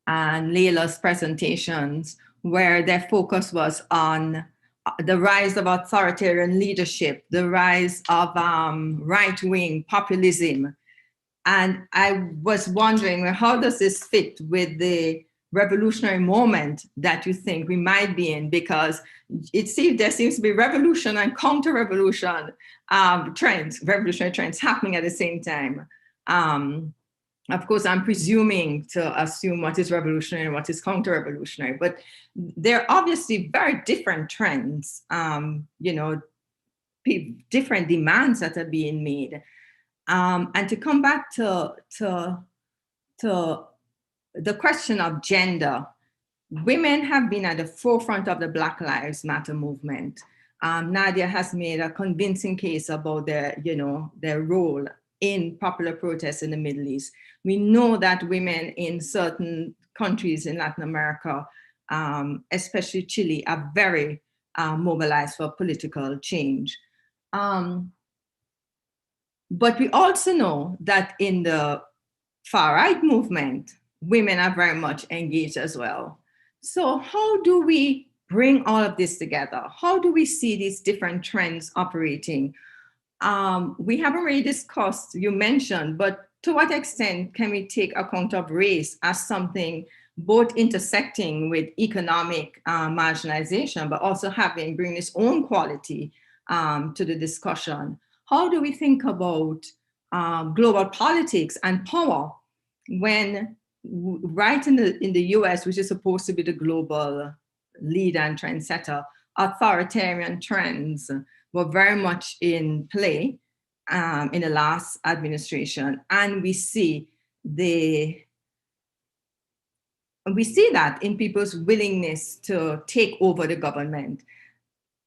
S1: and Leila's presentations, where their focus was on the rise of authoritarian leadership, the rise of right-wing populism. And I was wondering, well, how does this fit with the revolutionary moment that you think we might be in? Because there seems to be revolution and counter-revolution revolutionary trends happening at the same time. Of course, I'm presuming to assume what is revolutionary and what is counter-revolutionary, but they're obviously very different trends, different demands that are being made. And to come back to the question of gender, women have been at the forefront of the Black Lives Matter movement. Nadje has made a convincing case about their role in popular protests in the Middle East. We know that women in certain countries in Latin America, especially Chile, are very mobilized for political change. But we also know that in the far-right movement, women are very much engaged as well. So how do we bring all of this together? How do we see these different trends operating? We haven't really discussed, you mentioned, but to what extent can we take account of race as something both intersecting with economic marginalization, but also bring its own quality to the discussion? How do we think about global politics and power when right in the US, which is supposed to be the global leader and trendsetter, authoritarian trends were very much in play in the last administration, and we see that in people's willingness to take over the government.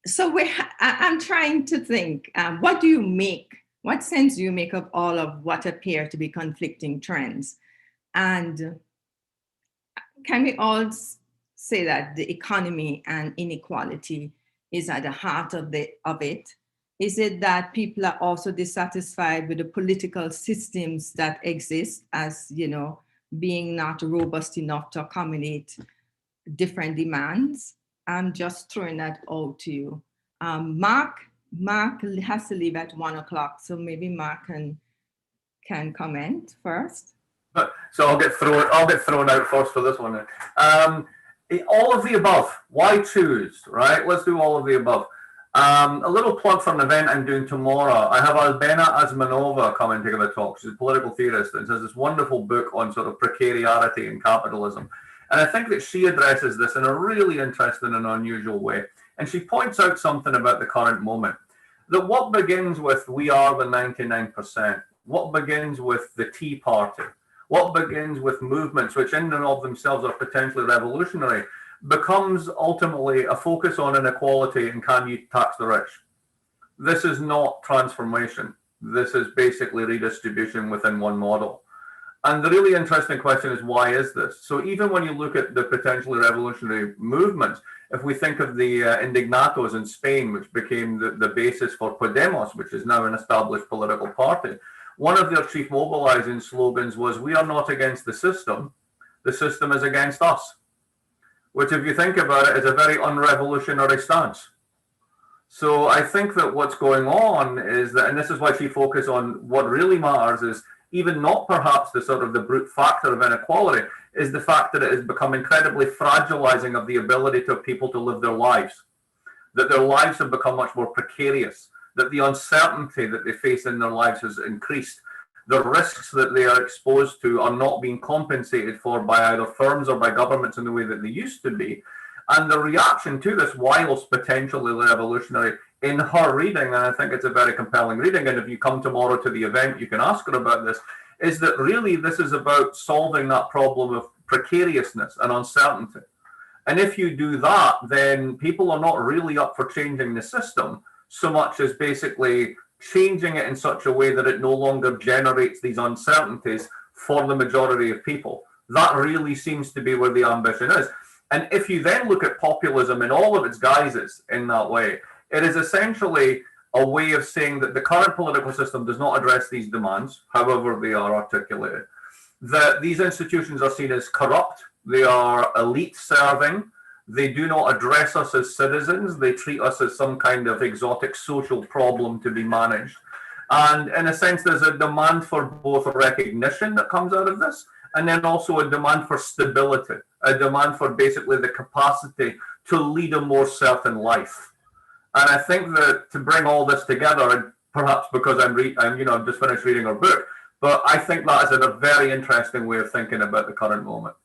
S1: So I'm trying to think, what sense do you make of all of what appear to be conflicting trends? And can we all say that the economy and inequality is at the heart of it? Is it that people are also dissatisfied with the political systems that exist as, being not robust enough to accommodate different demands? I'm just throwing that out to you. Mark has to leave at 1 o'clock, so maybe Mark can comment first.
S2: So I'll get thrown out first for this one. All of the above. Why choose, right? Let's do all of the above. A little plug for an event I'm doing tomorrow. I have Albena Asmanova coming to give a talk. She's a political theorist and has this wonderful book on sort of precariety and capitalism. And I think that she addresses this in a really interesting and unusual way. And she points out something about the current moment. That what begins with "we are the 99%," what begins with the Tea Party, what begins with movements which in and of themselves are potentially revolutionary, becomes ultimately a focus on inequality and can you tax the rich. This is not transformation. This is basically redistribution within one model. And the really interesting question is, why is this? So even when you look at the potentially revolutionary movements, if we think of the Indignados in Spain, which became the basis for Podemos, which is now an established political party, one of their chief mobilizing slogans was, "We are not against the system is against us," which, if you think about it, is a very unrevolutionary stance. So I think that what's going on is that, and this is why she focused on what really matters is even not perhaps the sort of the brute factor of inequality, is the fact that it has become incredibly fragilizing of the ability of people to live their lives, that their lives have become much more precarious, that the uncertainty that they face in their lives has increased. The risks that they are exposed to are not being compensated for by either firms or by governments in the way that they used to be. And the reaction to this, whilst potentially revolutionary, in her reading, and I think it's a very compelling reading, and if you come tomorrow to the event, you can ask her about this, is that really this is about solving that problem of precariousness and uncertainty. And if you do that, then people are not really up for changing the system so much as basically changing it in such a way that it no longer generates these uncertainties for the majority of people. That really seems to be where the ambition is. And if you then look at populism in all of its guises in that way, it is essentially a way of saying that the current political system does not address these demands, however they are articulated. That these institutions are seen as corrupt, they are elite serving, they do not address us as citizens, they treat us as some kind of exotic social problem to be managed. And in a sense, there's a demand for both recognition that comes out of this, and then also a demand for stability, a demand for basically the capacity to lead a more certain life. And I think that to bring all this together, and perhaps because I've just finished reading her book, but I think that is a very interesting way of thinking about the current moment.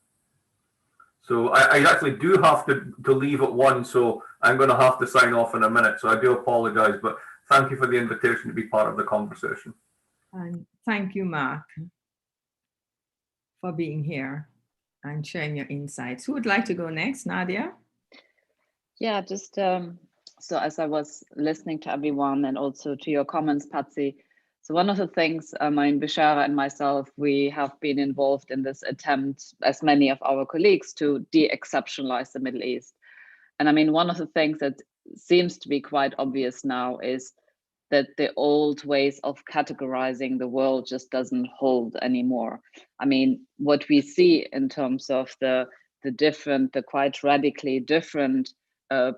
S2: So I actually do have to leave at 1, so I'm going to have to sign off in a minute. So I do apologize, but thank you for the invitation to be part of the conversation.
S1: And thank you, Mark, for being here. and sharing your insights. Who would like to go next, Nadia?
S5: Yeah, just so as I was listening to everyone and also to your comments, Patsy, so one of the things, I mean, Beshara and myself, we have been involved in this attempt, as many of our colleagues, to de-exceptionalize the Middle East. And I mean, one of the things that seems to be quite obvious now is that the old ways of categorizing the world just doesn't hold anymore. I mean, what we see in terms of the quite radically different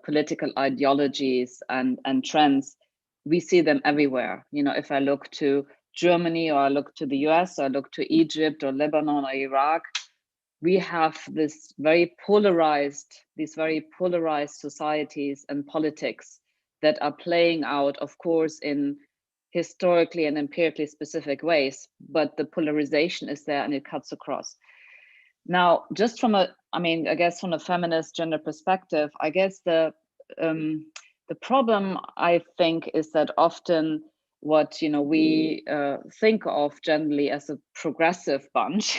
S5: political ideologies and trends, we see them everywhere. You know, if I look to Germany, or I look to the US, or I look to Egypt or Lebanon or Iraq, we have these very polarized societies and politics that are playing out, of course, in historically and empirically specific ways, but the polarization is there and it cuts across. Now, just from I guess from a feminist gender perspective, I guess the problem, I think, is that often what we think of generally as a progressive bunch,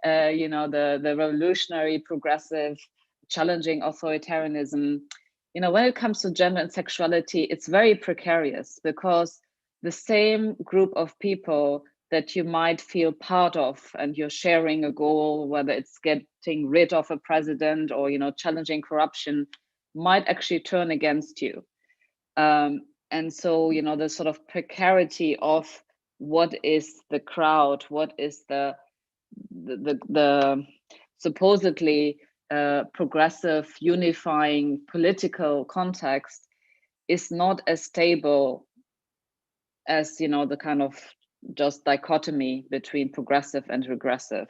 S5: the revolutionary, progressive, challenging authoritarianism, when it comes to gender and sexuality, it's very precarious, because the same group of people that you might feel part of, and you're sharing a goal, whether it's getting rid of a president or challenging corruption, might actually turn against you. And so the sort of precarity of what is the crowd, what is the supposedly progressive, unifying political context is not as stable as the kind of just dichotomy between progressive and regressive.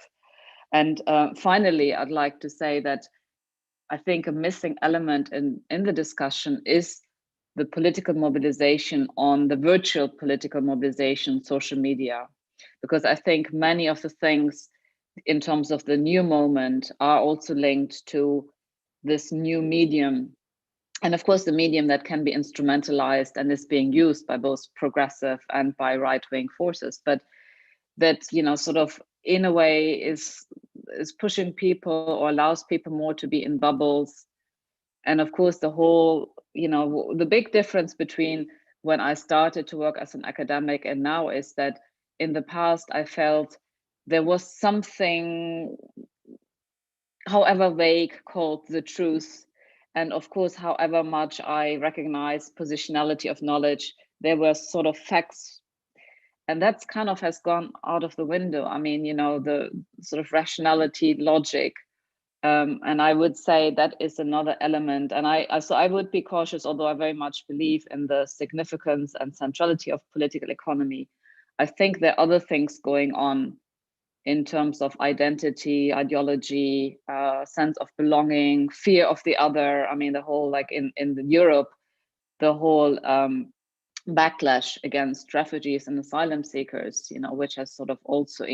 S5: And finally, I'd like to say that I think a missing element in the discussion is the political mobilization on the virtual political mobilization, social media, because I think many of the things in terms of the new moment are also linked to this new medium. And of course, the medium that can be instrumentalized and is being used by both progressive and by right-wing forces, but that, sort of in a way is pushing people or allows people more to be in bubbles. And of course, the whole, the big difference between when I started to work as an academic and now is that in the past, I felt there was something, however vague, called the truth. And of course, however much I recognize positionality of knowledge, there were sort of facts. And that's kind of has gone out of the window. I mean, the sort of rationality, logic. And I would say that is another element. And so I would be cautious, although I very much believe in the significance and centrality of political economy. I think there are other things going on in terms of identity, ideology, sense of belonging, fear of the other. I mean, the whole, like in Europe, the whole backlash against refugees and asylum seekers, which has sort of also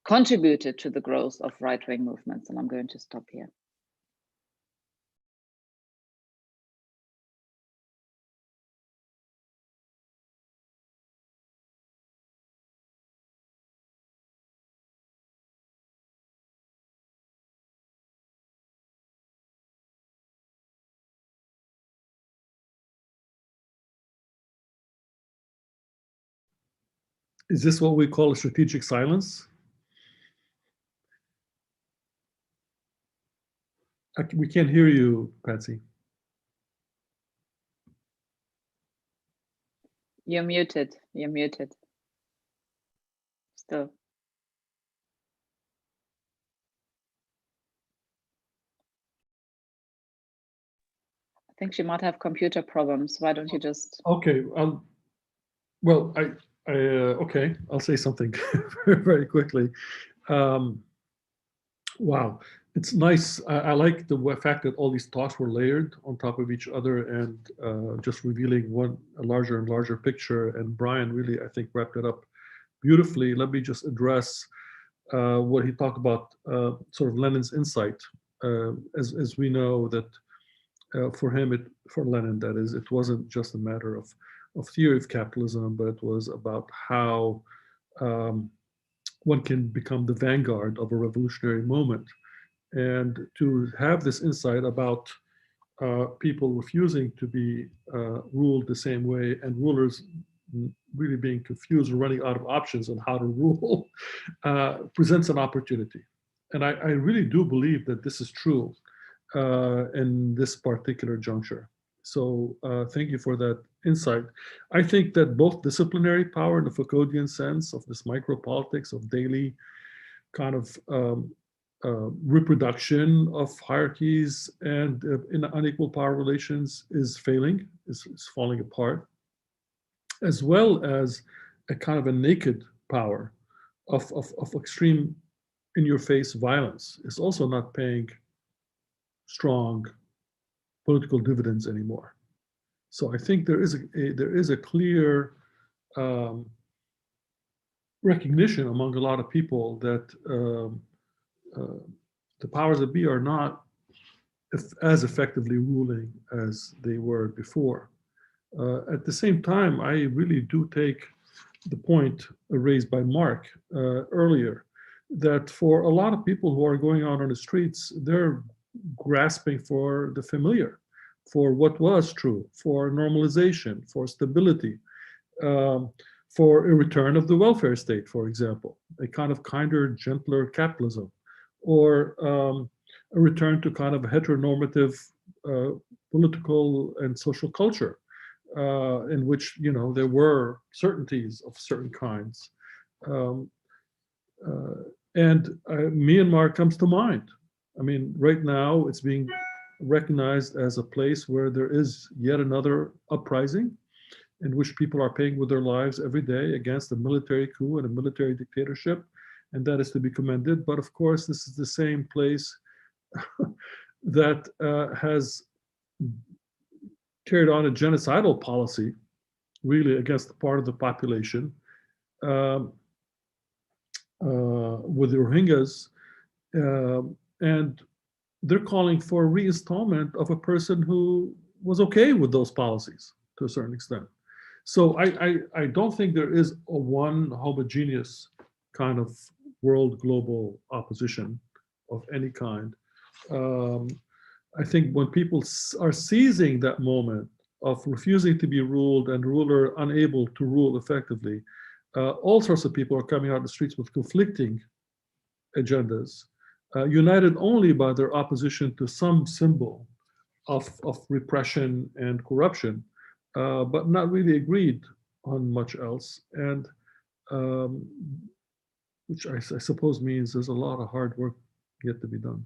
S5: contributed to the growth of right-wing movements. And I'm going to stop here.
S4: Is this what we call a strategic silence? We can't hear you, Patsy.
S5: You're muted. You're muted. Still. I think she might have computer problems. Why don't you just?
S4: Okay. Well, okay. I'll say something very quickly. Wow, it's nice. I like the fact that all these talks were layered on top of each other and just revealing a larger and larger picture. And Brian really, I think, wrapped it up beautifully. Let me just address what he talked about, sort of Lenin's insight. As we know that for Lenin, that is, it wasn't just a matter of theory of capitalism, but it was about how one can become the vanguard of a revolutionary moment. And to have this insight about people refusing to be ruled the same way, and rulers really being confused or running out of options on how to rule, presents an opportunity. And I really do believe that this is true in this particular juncture. So thank you for that insight. I think that both disciplinary power in the Foucauldian sense of this micropolitics of daily kind of reproduction of hierarchies and in unequal power relations is failing, is falling apart, as well as a kind of a naked power of extreme in-your-face violence is also not paying strong political dividends anymore. So I think there is a clear recognition among a lot of people that the powers that be are not as effectively ruling as they were before. At the same time, I really do take the point raised by Mark earlier, that for a lot of people who are going out on the streets, they're grasping for the familiar, for what was true, for normalization, for stability, for a return of the welfare state, for example, a kind of kinder, gentler capitalism, or a return to kind of heteronormative political and social culture, in which there were certainties of certain kinds. And Myanmar comes to mind. I mean, right now it's being recognized as a place where there is yet another uprising in which people are paying with their lives every day against a military coup and a military dictatorship, and that is to be commended. But of course, this is the same place that has carried on a genocidal policy, really against a part of the population, with the Rohingyas, and they're calling for reinstallment of a person who was okay with those policies to a certain extent. So I don't think there is a one homogeneous kind of world global opposition of any kind. I think when people are seizing that moment of refusing to be ruled and ruler unable to rule effectively, all sorts of people are coming out the streets with conflicting agendas, united only by their opposition to some symbol of repression and corruption, but not really agreed on much else. And which I suppose means there's a lot of hard work yet to be done.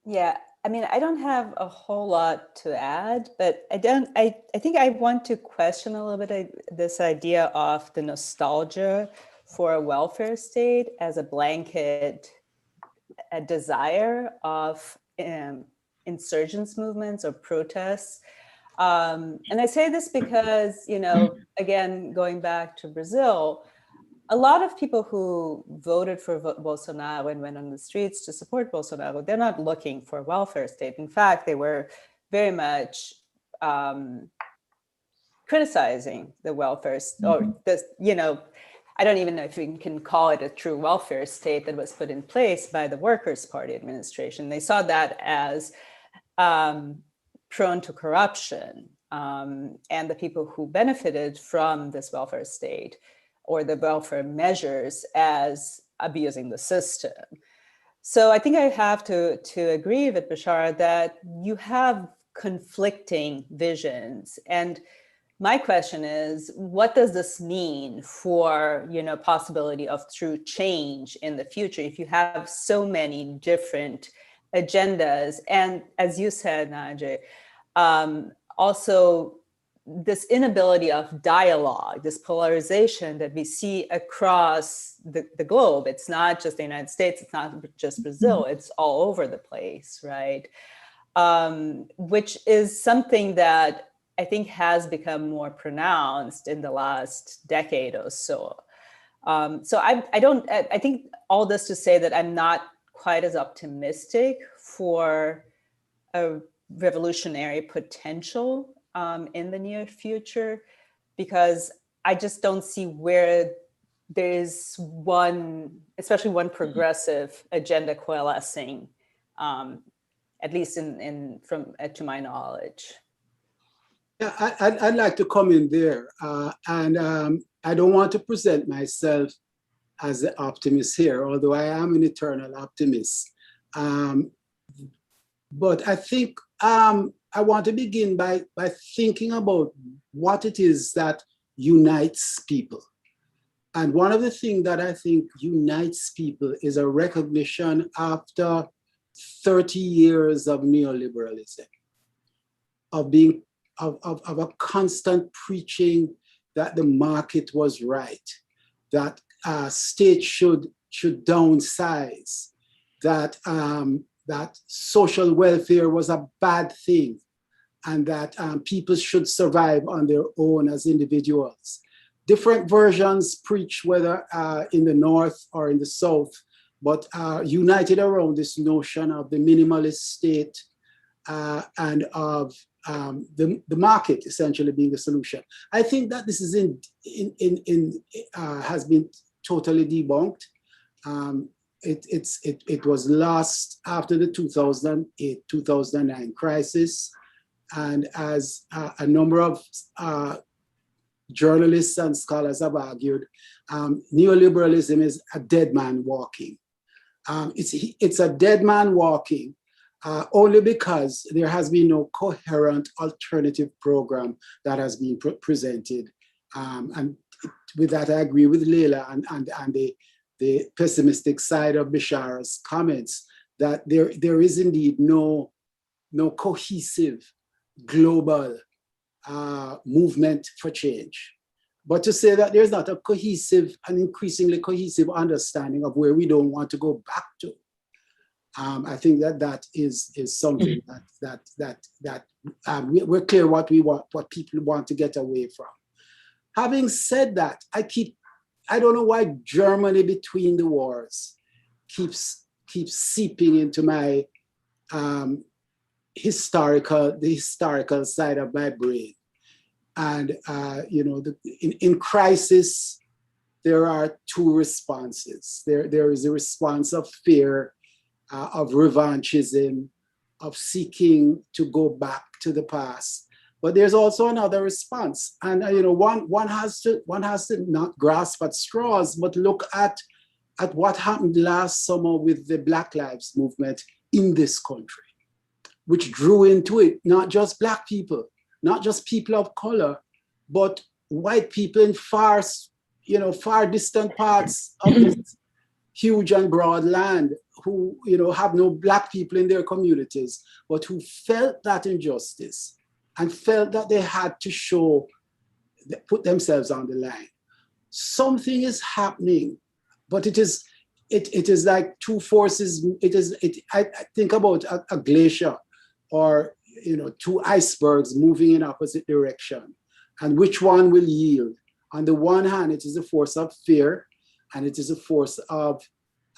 S3: Yeah, I mean, I don't have a whole lot to add, but I think I want to question a little bit this idea of the nostalgia for a welfare state as a blanket, a desire of insurgents movements or protests. And I say this because, again, going back to Brazil, a lot of people who voted for Bolsonaro and went on the streets to support Bolsonaro, they're not looking for a welfare state. In fact, they were very much criticizing the welfare state, or this, I don't even know if you can call it a true welfare state that was put in place by the Workers' Party administration. They saw that as prone to corruption, and the people who benefited from this welfare state or the welfare measures as abusing the system. So I think I have to agree with Beshara that you have conflicting visions. And my question is, what does this mean for, possibility of true change in the future if you have so many different agendas? And as you said, Nadje, also this inability of dialogue, this polarization that we see across the globe. It's not just the United States, it's not just Brazil, it's all over the place, right? Which is something that I think has become more pronounced in the last decade or so. So I think all this to say that I'm not quite as optimistic for a revolutionary potential in the near future. because I just don't see where there's one, especially one progressive agenda coalescing, at least to my knowledge.
S6: Yeah, I'd like to come in there, and I don't want to present myself as the optimist here, although I am an eternal optimist. But I think I want to begin by thinking about what it is that unites people. And one of the things that I think unites people is a recognition after 30 years of neoliberalism, of a constant preaching that the market was right, that state should downsize, that that social welfare was a bad thing, and that people should survive on their own as individuals. Different versions preach, whether in the North or in the South, but united around this notion of the minimalist state and of the market essentially being the solution. I think that this is has been totally debunked. It was lost after the 2008-2009 crisis, and as a number of journalists and scholars have argued, neoliberalism is a dead man walking. It's a dead man walking only because there has been no coherent alternative program that has been presented. And with that, I agree with Leila and the pessimistic side of Beshara's comments, that there is indeed no cohesive global movement for change. But to say that there's not a cohesive and increasingly cohesive understanding of where we don't want to go back to, I think that is something that we're clear what we want, what people want to get away from. Having said that, I don't know why Germany between the wars keeps seeping into my historical side of my brain. And in crisis, there are two responses. There is a response of fear, of revanchism, of seeking to go back to the past. But there's also another response, and one has to not grasp at straws, but look at what happened last summer with the Black Lives Movement in this country, which drew into it not just Black people, not just people of color, but white people in far distant parts of this huge and broad land, who have no Black people in their communities, but who felt that injustice and felt that they had to put themselves on the line. Something is happening, but it is like two forces. I think about a glacier, or two icebergs moving in opposite direction, and which one will yield. On the one hand, it is a force of fear, and it is a force of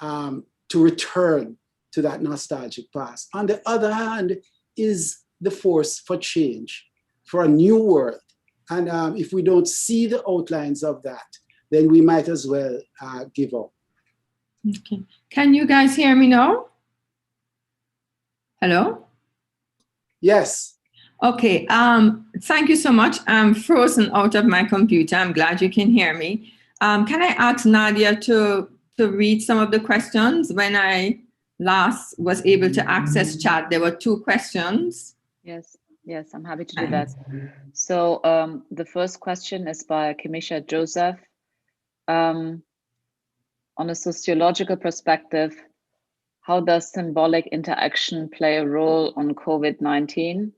S6: to return to that nostalgic past. On the other hand is the force for change, for a new world. And if we don't see the outlines of that, then we might as well give up.
S1: Okay. Can you guys hear me now? Hello?
S6: Yes.
S1: Okay. Thank you so much. I'm frozen out of my computer. I'm glad you can hear me. Can I ask Nadje to read some of the questions? When I last was able to access chat, there were 2 questions.
S5: Yes, I'm happy to do that. So the first question is by Kimisha Joseph. On a sociological perspective, how does symbolic interaction play a role on COVID-19?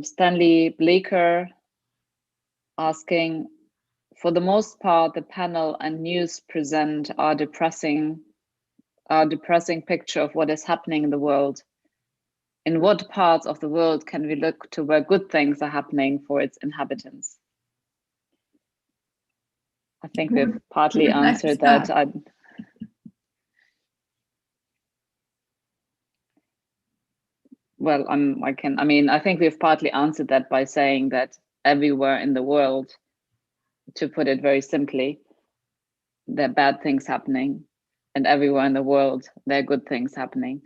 S5: Stanley Bleeker asking, for the most part, the panel and news present are depressing picture of what is happening in the world. In what parts of the world can we look to where good things are happening for its inhabitants? I think we've partly answered that. I think we've partly answered that by saying that everywhere in the world, to put it very simply, there are bad things happening, and everywhere in the world there are good things happening.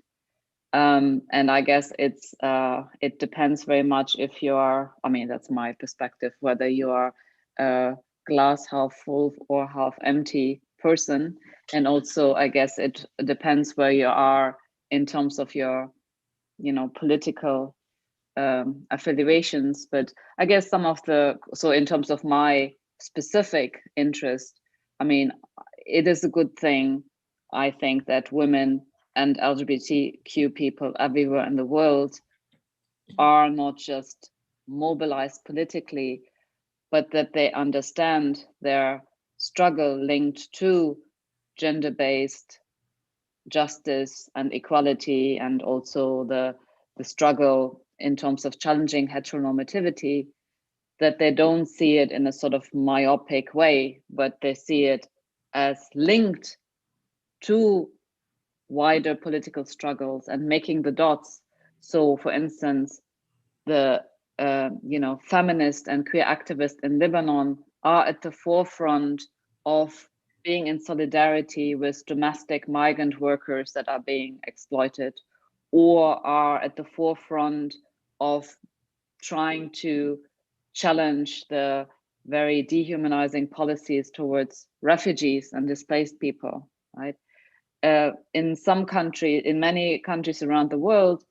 S5: And I guess it depends very much if you are, I mean, that's my perspective, whether you are a glass half full or half empty person. And also, I guess it depends where you are in terms of your, political affiliations. But I guess so in terms of my specific interest, I mean, it is a good thing, I think, that women and LGBTQ people everywhere in the world are not just mobilized politically, but that they understand their struggle linked to gender-based justice and equality, and also the struggle in terms of challenging heteronormativity, that they don't see it in a sort of myopic way, but they see it as linked to wider political struggles and making the dots. So, for instance, the feminist and queer activists in Lebanon are at the forefront of being in solidarity with domestic migrant workers that are being exploited, or are at the forefront of trying to challenge the very dehumanizing policies towards refugees and displaced people, right? In many countries around the world,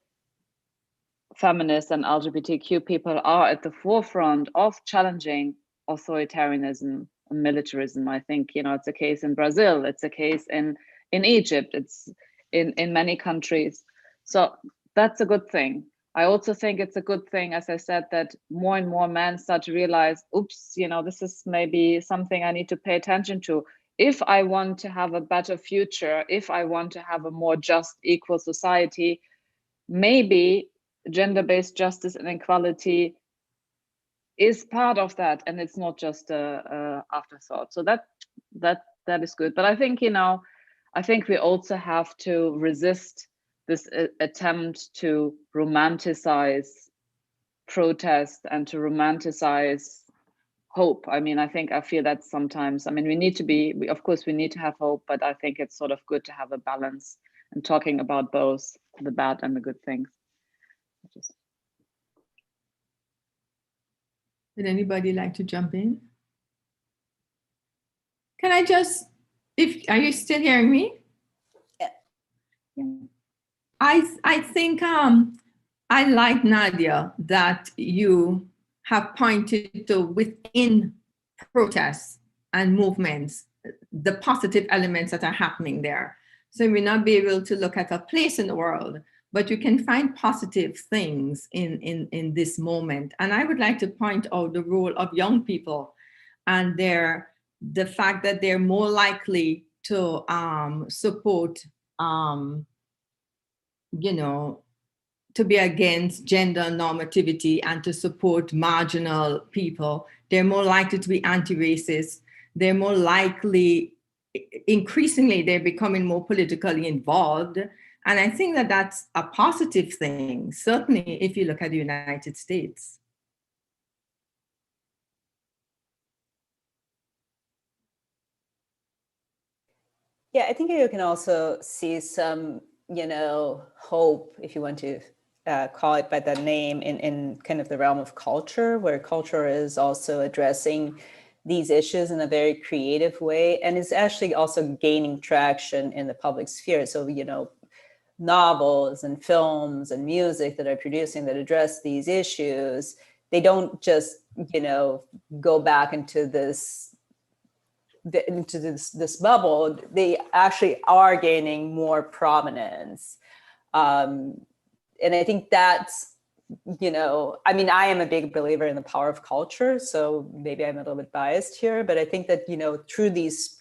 S5: feminists and LGBTQ people are at the forefront of challenging authoritarianism and militarism. I think, it's a case in Brazil, it's a case in Egypt, it's in many countries. So that's a good thing. I also think it's a good thing, as I said, that more and more men start to realize, oops, this is maybe something I need to pay attention to. If I want to have a better future, if I want to have a more just, equal society, maybe gender-based justice and equality is part of that, and it's not just a afterthought. So that is good. But I think, I think we also have to resist this attempt to romanticize protest and to romanticize hope. I mean, I feel that sometimes, we need to of course we need to have hope, but I think it's sort of good to have a balance and talking about both the bad and the good things.
S1: Would anybody like to jump in? Can I are you still hearing me? Yeah. I think I like, Nadia, that you have pointed to within protests and movements, the positive elements that are happening there. So we may not be able to look at a place in the world, but you can find positive things in this moment. And I would like to point out the role of young people and the fact that they're more likely to support, to be against gender normativity and to support marginal people. They're more likely to be anti-racist. They're more likely, increasingly, they're becoming more politically involved. And I think that that's a positive thing, certainly if you look at the United States.
S3: Yeah, I think you can also see some, hope, if you want to call it by that name, in kind of the realm of culture, where culture is also addressing these issues in a very creative way, and is actually also gaining traction in the public sphere. So, novels and films and music that are producing that address these issues, they don't just, go back into this bubble. They actually are gaining more prominence. And I think that's, I am a big believer in the power of culture, so maybe I'm a little bit biased here, but I think that, through these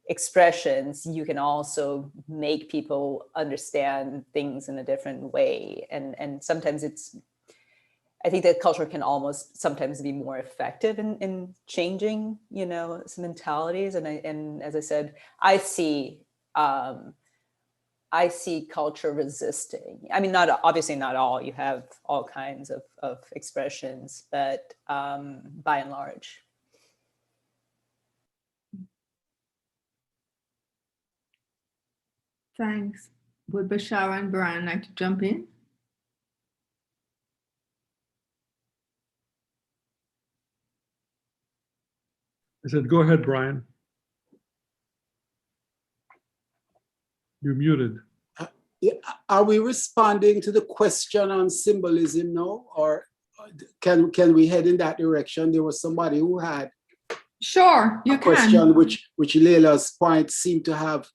S3: expressions, you can also make people understand things in a different way. And sometimes I think that culture can almost sometimes be more effective in changing, some mentalities. And as I said, I see I see culture resisting. I mean, not obviously not all, you have all kinds of expressions, but by and large.
S1: Thanks. Would Beshara and Brian like to jump in?
S4: I said, go ahead, Brian. You're muted.
S6: Are we responding to the question on symbolism now, or can we head in that direction? There was somebody who had
S1: Sure, you
S6: a question
S1: can.
S6: which Leila's point seemed to have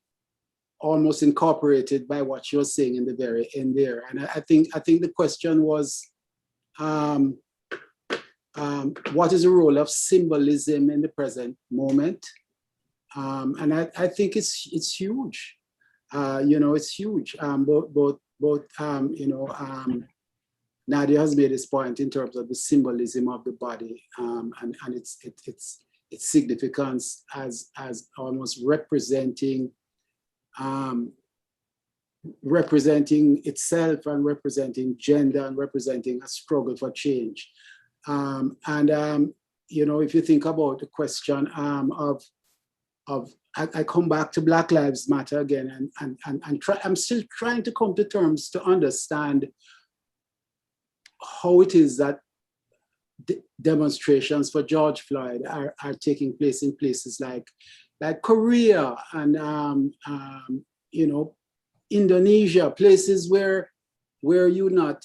S6: almost incorporated by what you're saying in the very end there. And I think the question was, what is the role of symbolism in the present moment? And I think it's huge. It's huge. Both Nadje has made this point in terms of the symbolism of the body and its significance as almost representing itself and representing gender and representing a struggle for change. If you think about the question of I come back to Black Lives Matter again, and I'm still trying to come to terms to understand how it is that demonstrations for George Floyd are taking place in places like Korea and Indonesia, places where you not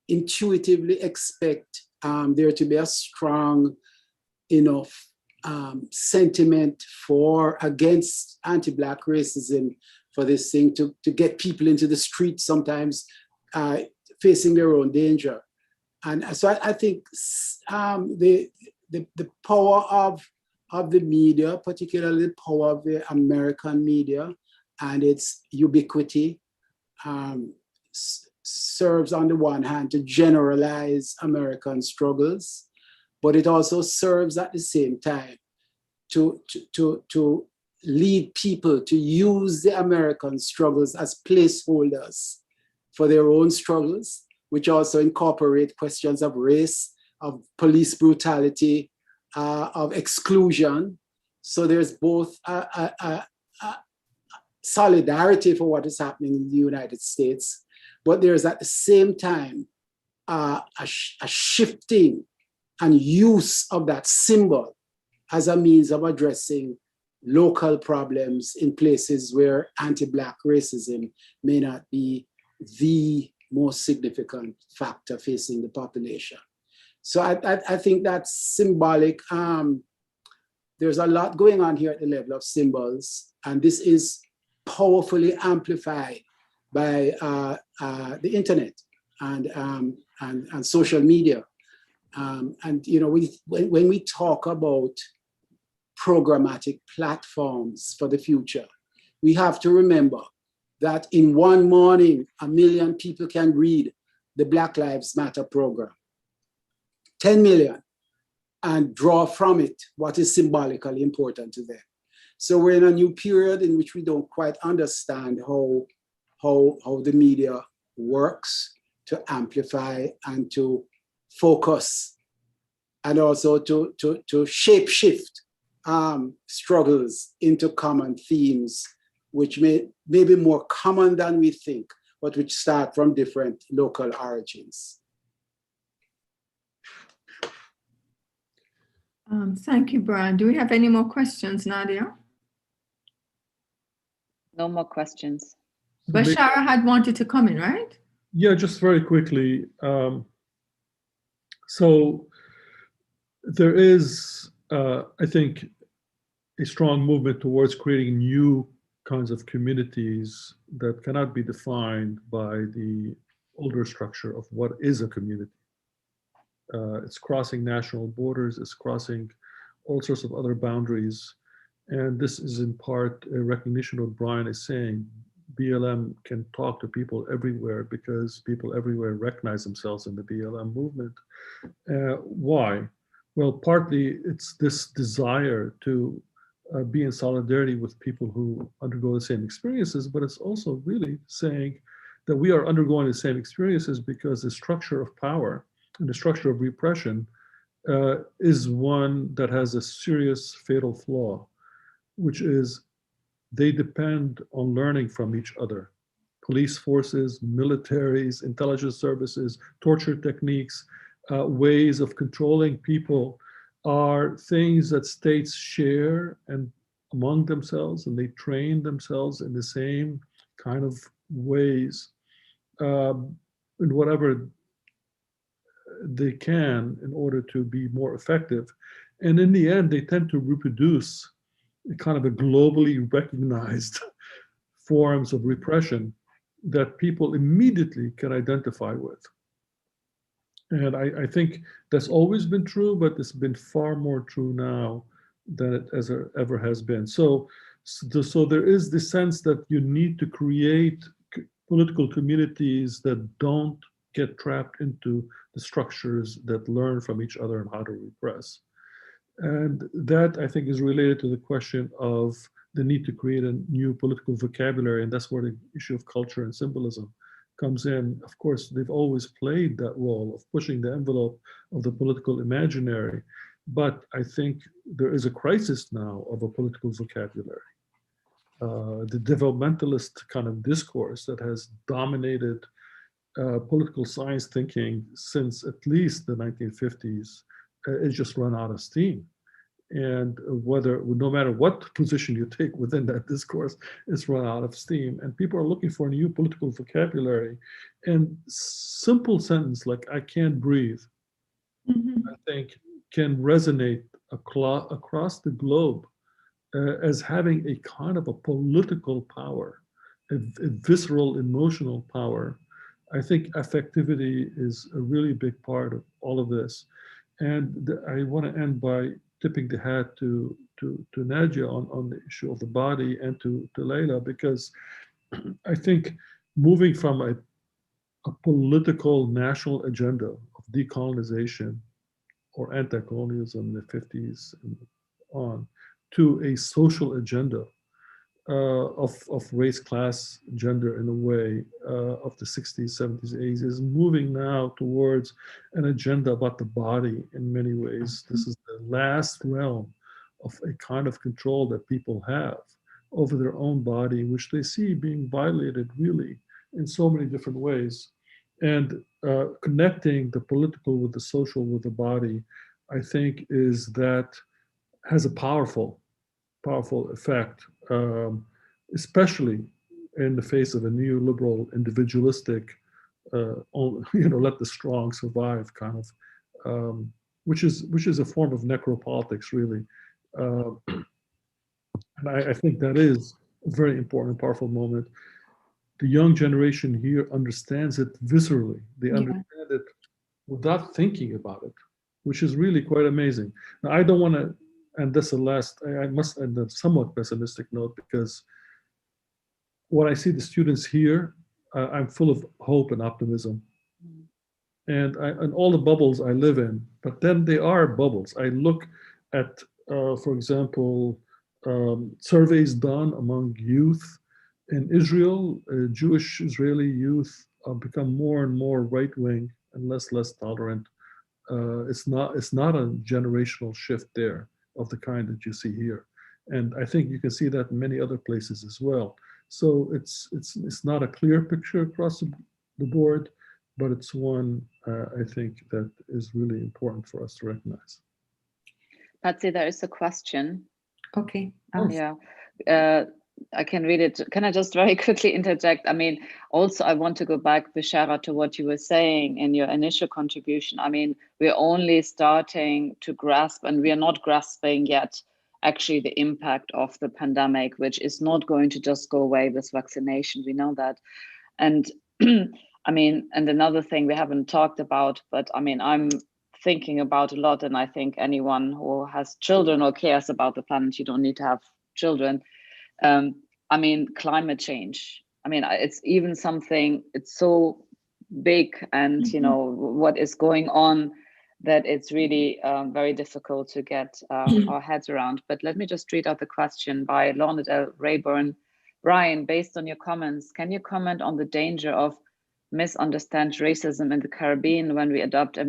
S6: intuitively expect there to be a strong enough sentiment against anti-Black racism, for this thing to get people into the streets, sometimes facing their own danger. And so I think the power of the media, particularly the power of the American media and its ubiquity, serves on the one hand to generalize American struggles, but it also serves at the same time to lead people to use the American struggles as placeholders for their own struggles, which also incorporate questions of race, of police brutality, of exclusion. So there's both a solidarity for what is happening in the United States, but there's at the same time a shifting and use of that symbol as a means of addressing local problems in places where anti-Black racism may not be the most significant factor facing the population. So I think that's symbolic. There's a lot going on here at the level of symbols, and this is powerfully amplified by the internet and social media. When we talk about programmatic platforms for the future, we have to remember that in one morning, 1 million people can read the Black Lives Matter program, 10 million, and draw from it what is symbolically important to them. So we're in a new period in which we don't quite understand how the media works to amplify and to focus, and also to shape shift struggles into common themes, which may be more common than we think, but which start from different local origins.
S1: Thank you, Brian. Do we have any more questions, Nadia?
S5: No more questions.
S1: Beshara had wanted to come in, right?
S4: Yeah, just very quickly. So there is, I think, a strong movement towards creating new kinds of communities that cannot be defined by the older structure of what is a community. It's crossing national borders, it's crossing all sorts of other boundaries. And this is in part a recognition of what Brian is saying. BLM can talk to people everywhere because people everywhere recognize themselves in the BLM movement. Why? Well, partly it's this desire to be in solidarity with people who undergo the same experiences, but it's also really saying that we are undergoing the same experiences because the structure of power and the structure of repression is one that has a serious fatal flaw, which is they depend on learning from each other. Police forces, militaries, intelligence services, torture techniques, ways of controlling people are things that states share and among themselves, and they train themselves in the same kind of ways in whatever they can in order to be more effective. And in the end, they tend to reproduce a kind of a globally recognized forms of repression that people immediately can identify with. And I think that's always been true, but it's been far more true now than it ever has been. So there is the sense that you need to create political communities that don't get trapped into the structures that learn from each other and how to repress. And that, I think, is related to the question of the need to create a new political vocabulary, and that's where the issue of culture and symbolism comes in. Of course, they've always played that role of pushing the envelope of the political imaginary, but I think there is a crisis now of a political vocabulary. The developmentalist kind of discourse that has dominated political science thinking since at least the 1950s is just run out of steam. And no matter what position you take within that discourse, it's run out of steam. And people are looking for a new political vocabulary. And simple sentence like "I can't breathe," I think, can resonate across the globe as having a kind of a political power, a visceral emotional power. I think affectivity is a really big part of all of this. And I want to end by tipping the hat to Nadje on the issue of the body, and to Leila, because I think moving from a political national agenda of decolonization or anti-colonialism in the 50s and on, to a social agenda of race, class, gender in a way of the 60s, 70s, 80s is moving now towards an agenda about the body in many ways. This is the last realm of a kind of control that people have over their own body, which they see being violated really in so many different ways. And connecting the political with the social with the body, I think has a powerful effect, especially in the face of a neoliberal, individualistic, let the strong survive kind of, which is a form of necropolitics, really. And I think that is a very important, powerful moment. The young generation here understands it viscerally. They understand it without thinking about it, which is really quite amazing. Now, I don't want to, and that's the last, I must end on a somewhat pessimistic note, because when I see the students here, I'm full of hope and optimism. And all the bubbles I live in, but then they are bubbles. I look at, for example, surveys done among youth in Israel. Jewish Israeli youth become more and more right-wing and less tolerant. It's not a generational shift there of the kind that you see here, and I think you can see that in many other places as well. So it's not a clear picture across the board, but it's one I think that is really important for us to recognize.
S5: Patsy, there is a question.
S1: Okay.
S5: Yeah. I can read it. Can I just very quickly interject? I mean, also, I want to go back, Beshara, to what you were saying in your initial contribution. I mean, we're only starting to grasp, and we are not grasping yet, actually, the impact of the pandemic, which is not going to just go away with vaccination. We know that. And I mean, and another thing we haven't talked about, but I mean, I'm thinking about a lot, and I think anyone who has children or cares about the planet, you don't need to have children. I mean, climate change. I mean, it's even something, it's so big, and you know what is going on that it's really very difficult to get our heads around. But let me just read out the question by Nadje Rayburn. Brian, based on your comments, can you comment on the danger of misunderstand racism in the Caribbean when we adopt the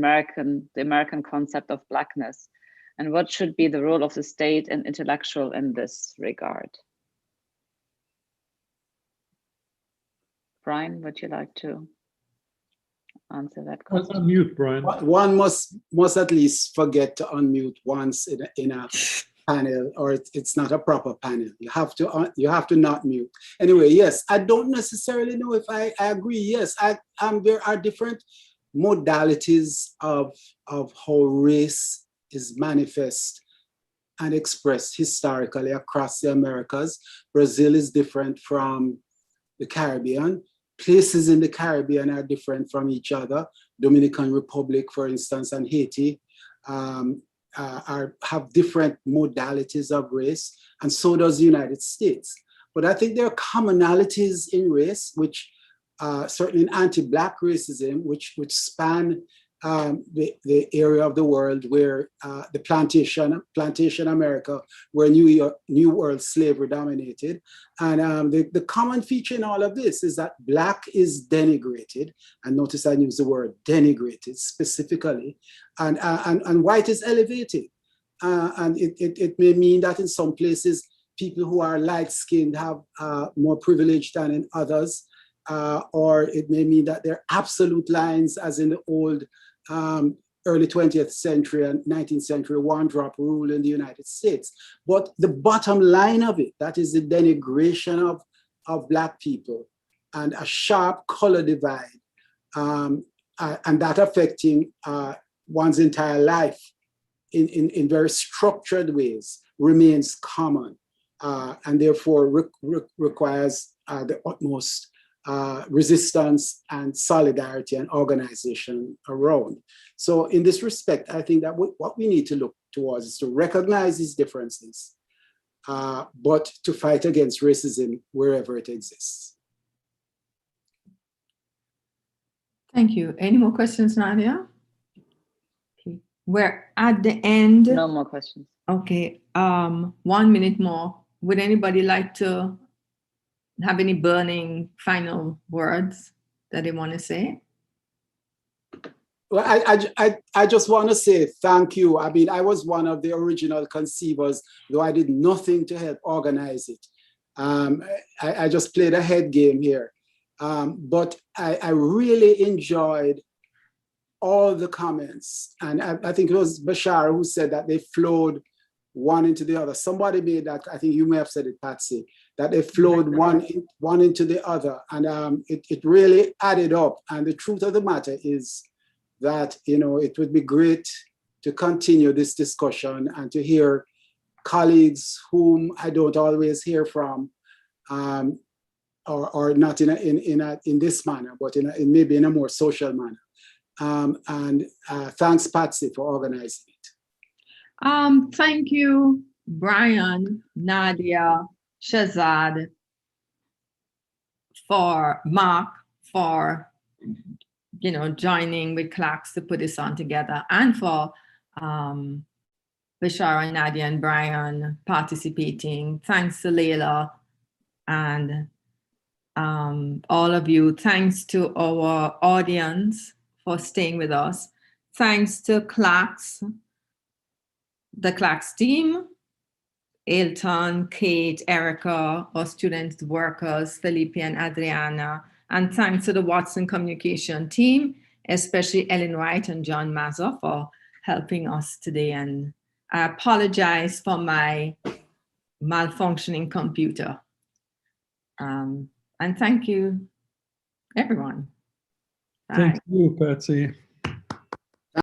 S5: American concept of Blackness? And what should be the role of the state and intellectual in this regard? Brian, would you like to answer that question?
S4: Unmute, Brian.
S6: One must at least forget to unmute once in a panel, or it's not a proper panel. You have to not mute. Anyway, yes, I don't necessarily know if I agree. Yes, there are different modalities of how race is manifest and expressed historically across the Americas. Brazil is different from the Caribbean. Places in the Caribbean are different from each other. Dominican Republic, for instance, and Haiti have different modalities of race, and so does the United States. But I think there are commonalities in race, which certainly in anti-Black racism, which span the area of the world where the plantation America, where New World slavery dominated. And the common feature in all of this is that Black is denigrated, and notice I use the word denigrated specifically, and white is elevated. And it may mean that in some places, people who are light-skinned have more privilege than in others, or it may mean that there are absolute lines, as in the old early 20th century and 19th century one-drop rule in the United States. But the bottom line of it, that is the denigration of Black people and a sharp color divide, and that affecting one's entire life in very structured ways, remains common, and therefore requires the utmost resistance and solidarity and organization around. So in this respect, I think that what we need to look towards is to recognize these differences, but to fight against racism wherever it exists.
S1: Thank you. Any more questions, Nadia? Okay. We're at the end.
S5: No more questions.
S1: Okay. 1 minute more. Would anybody like to have any burning final words that they want to say?
S6: Well, I just want to say thank you. I mean, I was one of the original conceivers, though I did nothing to help organize it. I just played a head game here. But I really enjoyed all the comments. And I think it was Beshara who said that they flowed one into the other. Somebody made that, I think you may have said it, Patsy, that they flowed one into the other. And it really added up. And the truth of the matter is that, you know, it would be great to continue this discussion and to hear colleagues whom I don't always hear from, or not in this manner, but in maybe in a more social manner. And thanks, Patsy, for organizing it.
S1: Thank you, Brian, Nadia, Shazad, for Mark, for joining with CLACS to put this on together, and for Beshara, Nadia, and Brian participating. Thanks to Layla and all of you. Thanks to our audience for staying with us. Thanks to CLACS, the CLACS team, Ailton, Kate, Erica, our students, workers, Felipe and Adriana, and thanks to the Watson Communication team, especially Ellen White and John Mazza for helping us today. And I apologize for my malfunctioning computer. And thank you, everyone. Bye.
S4: Thank you, Patsy.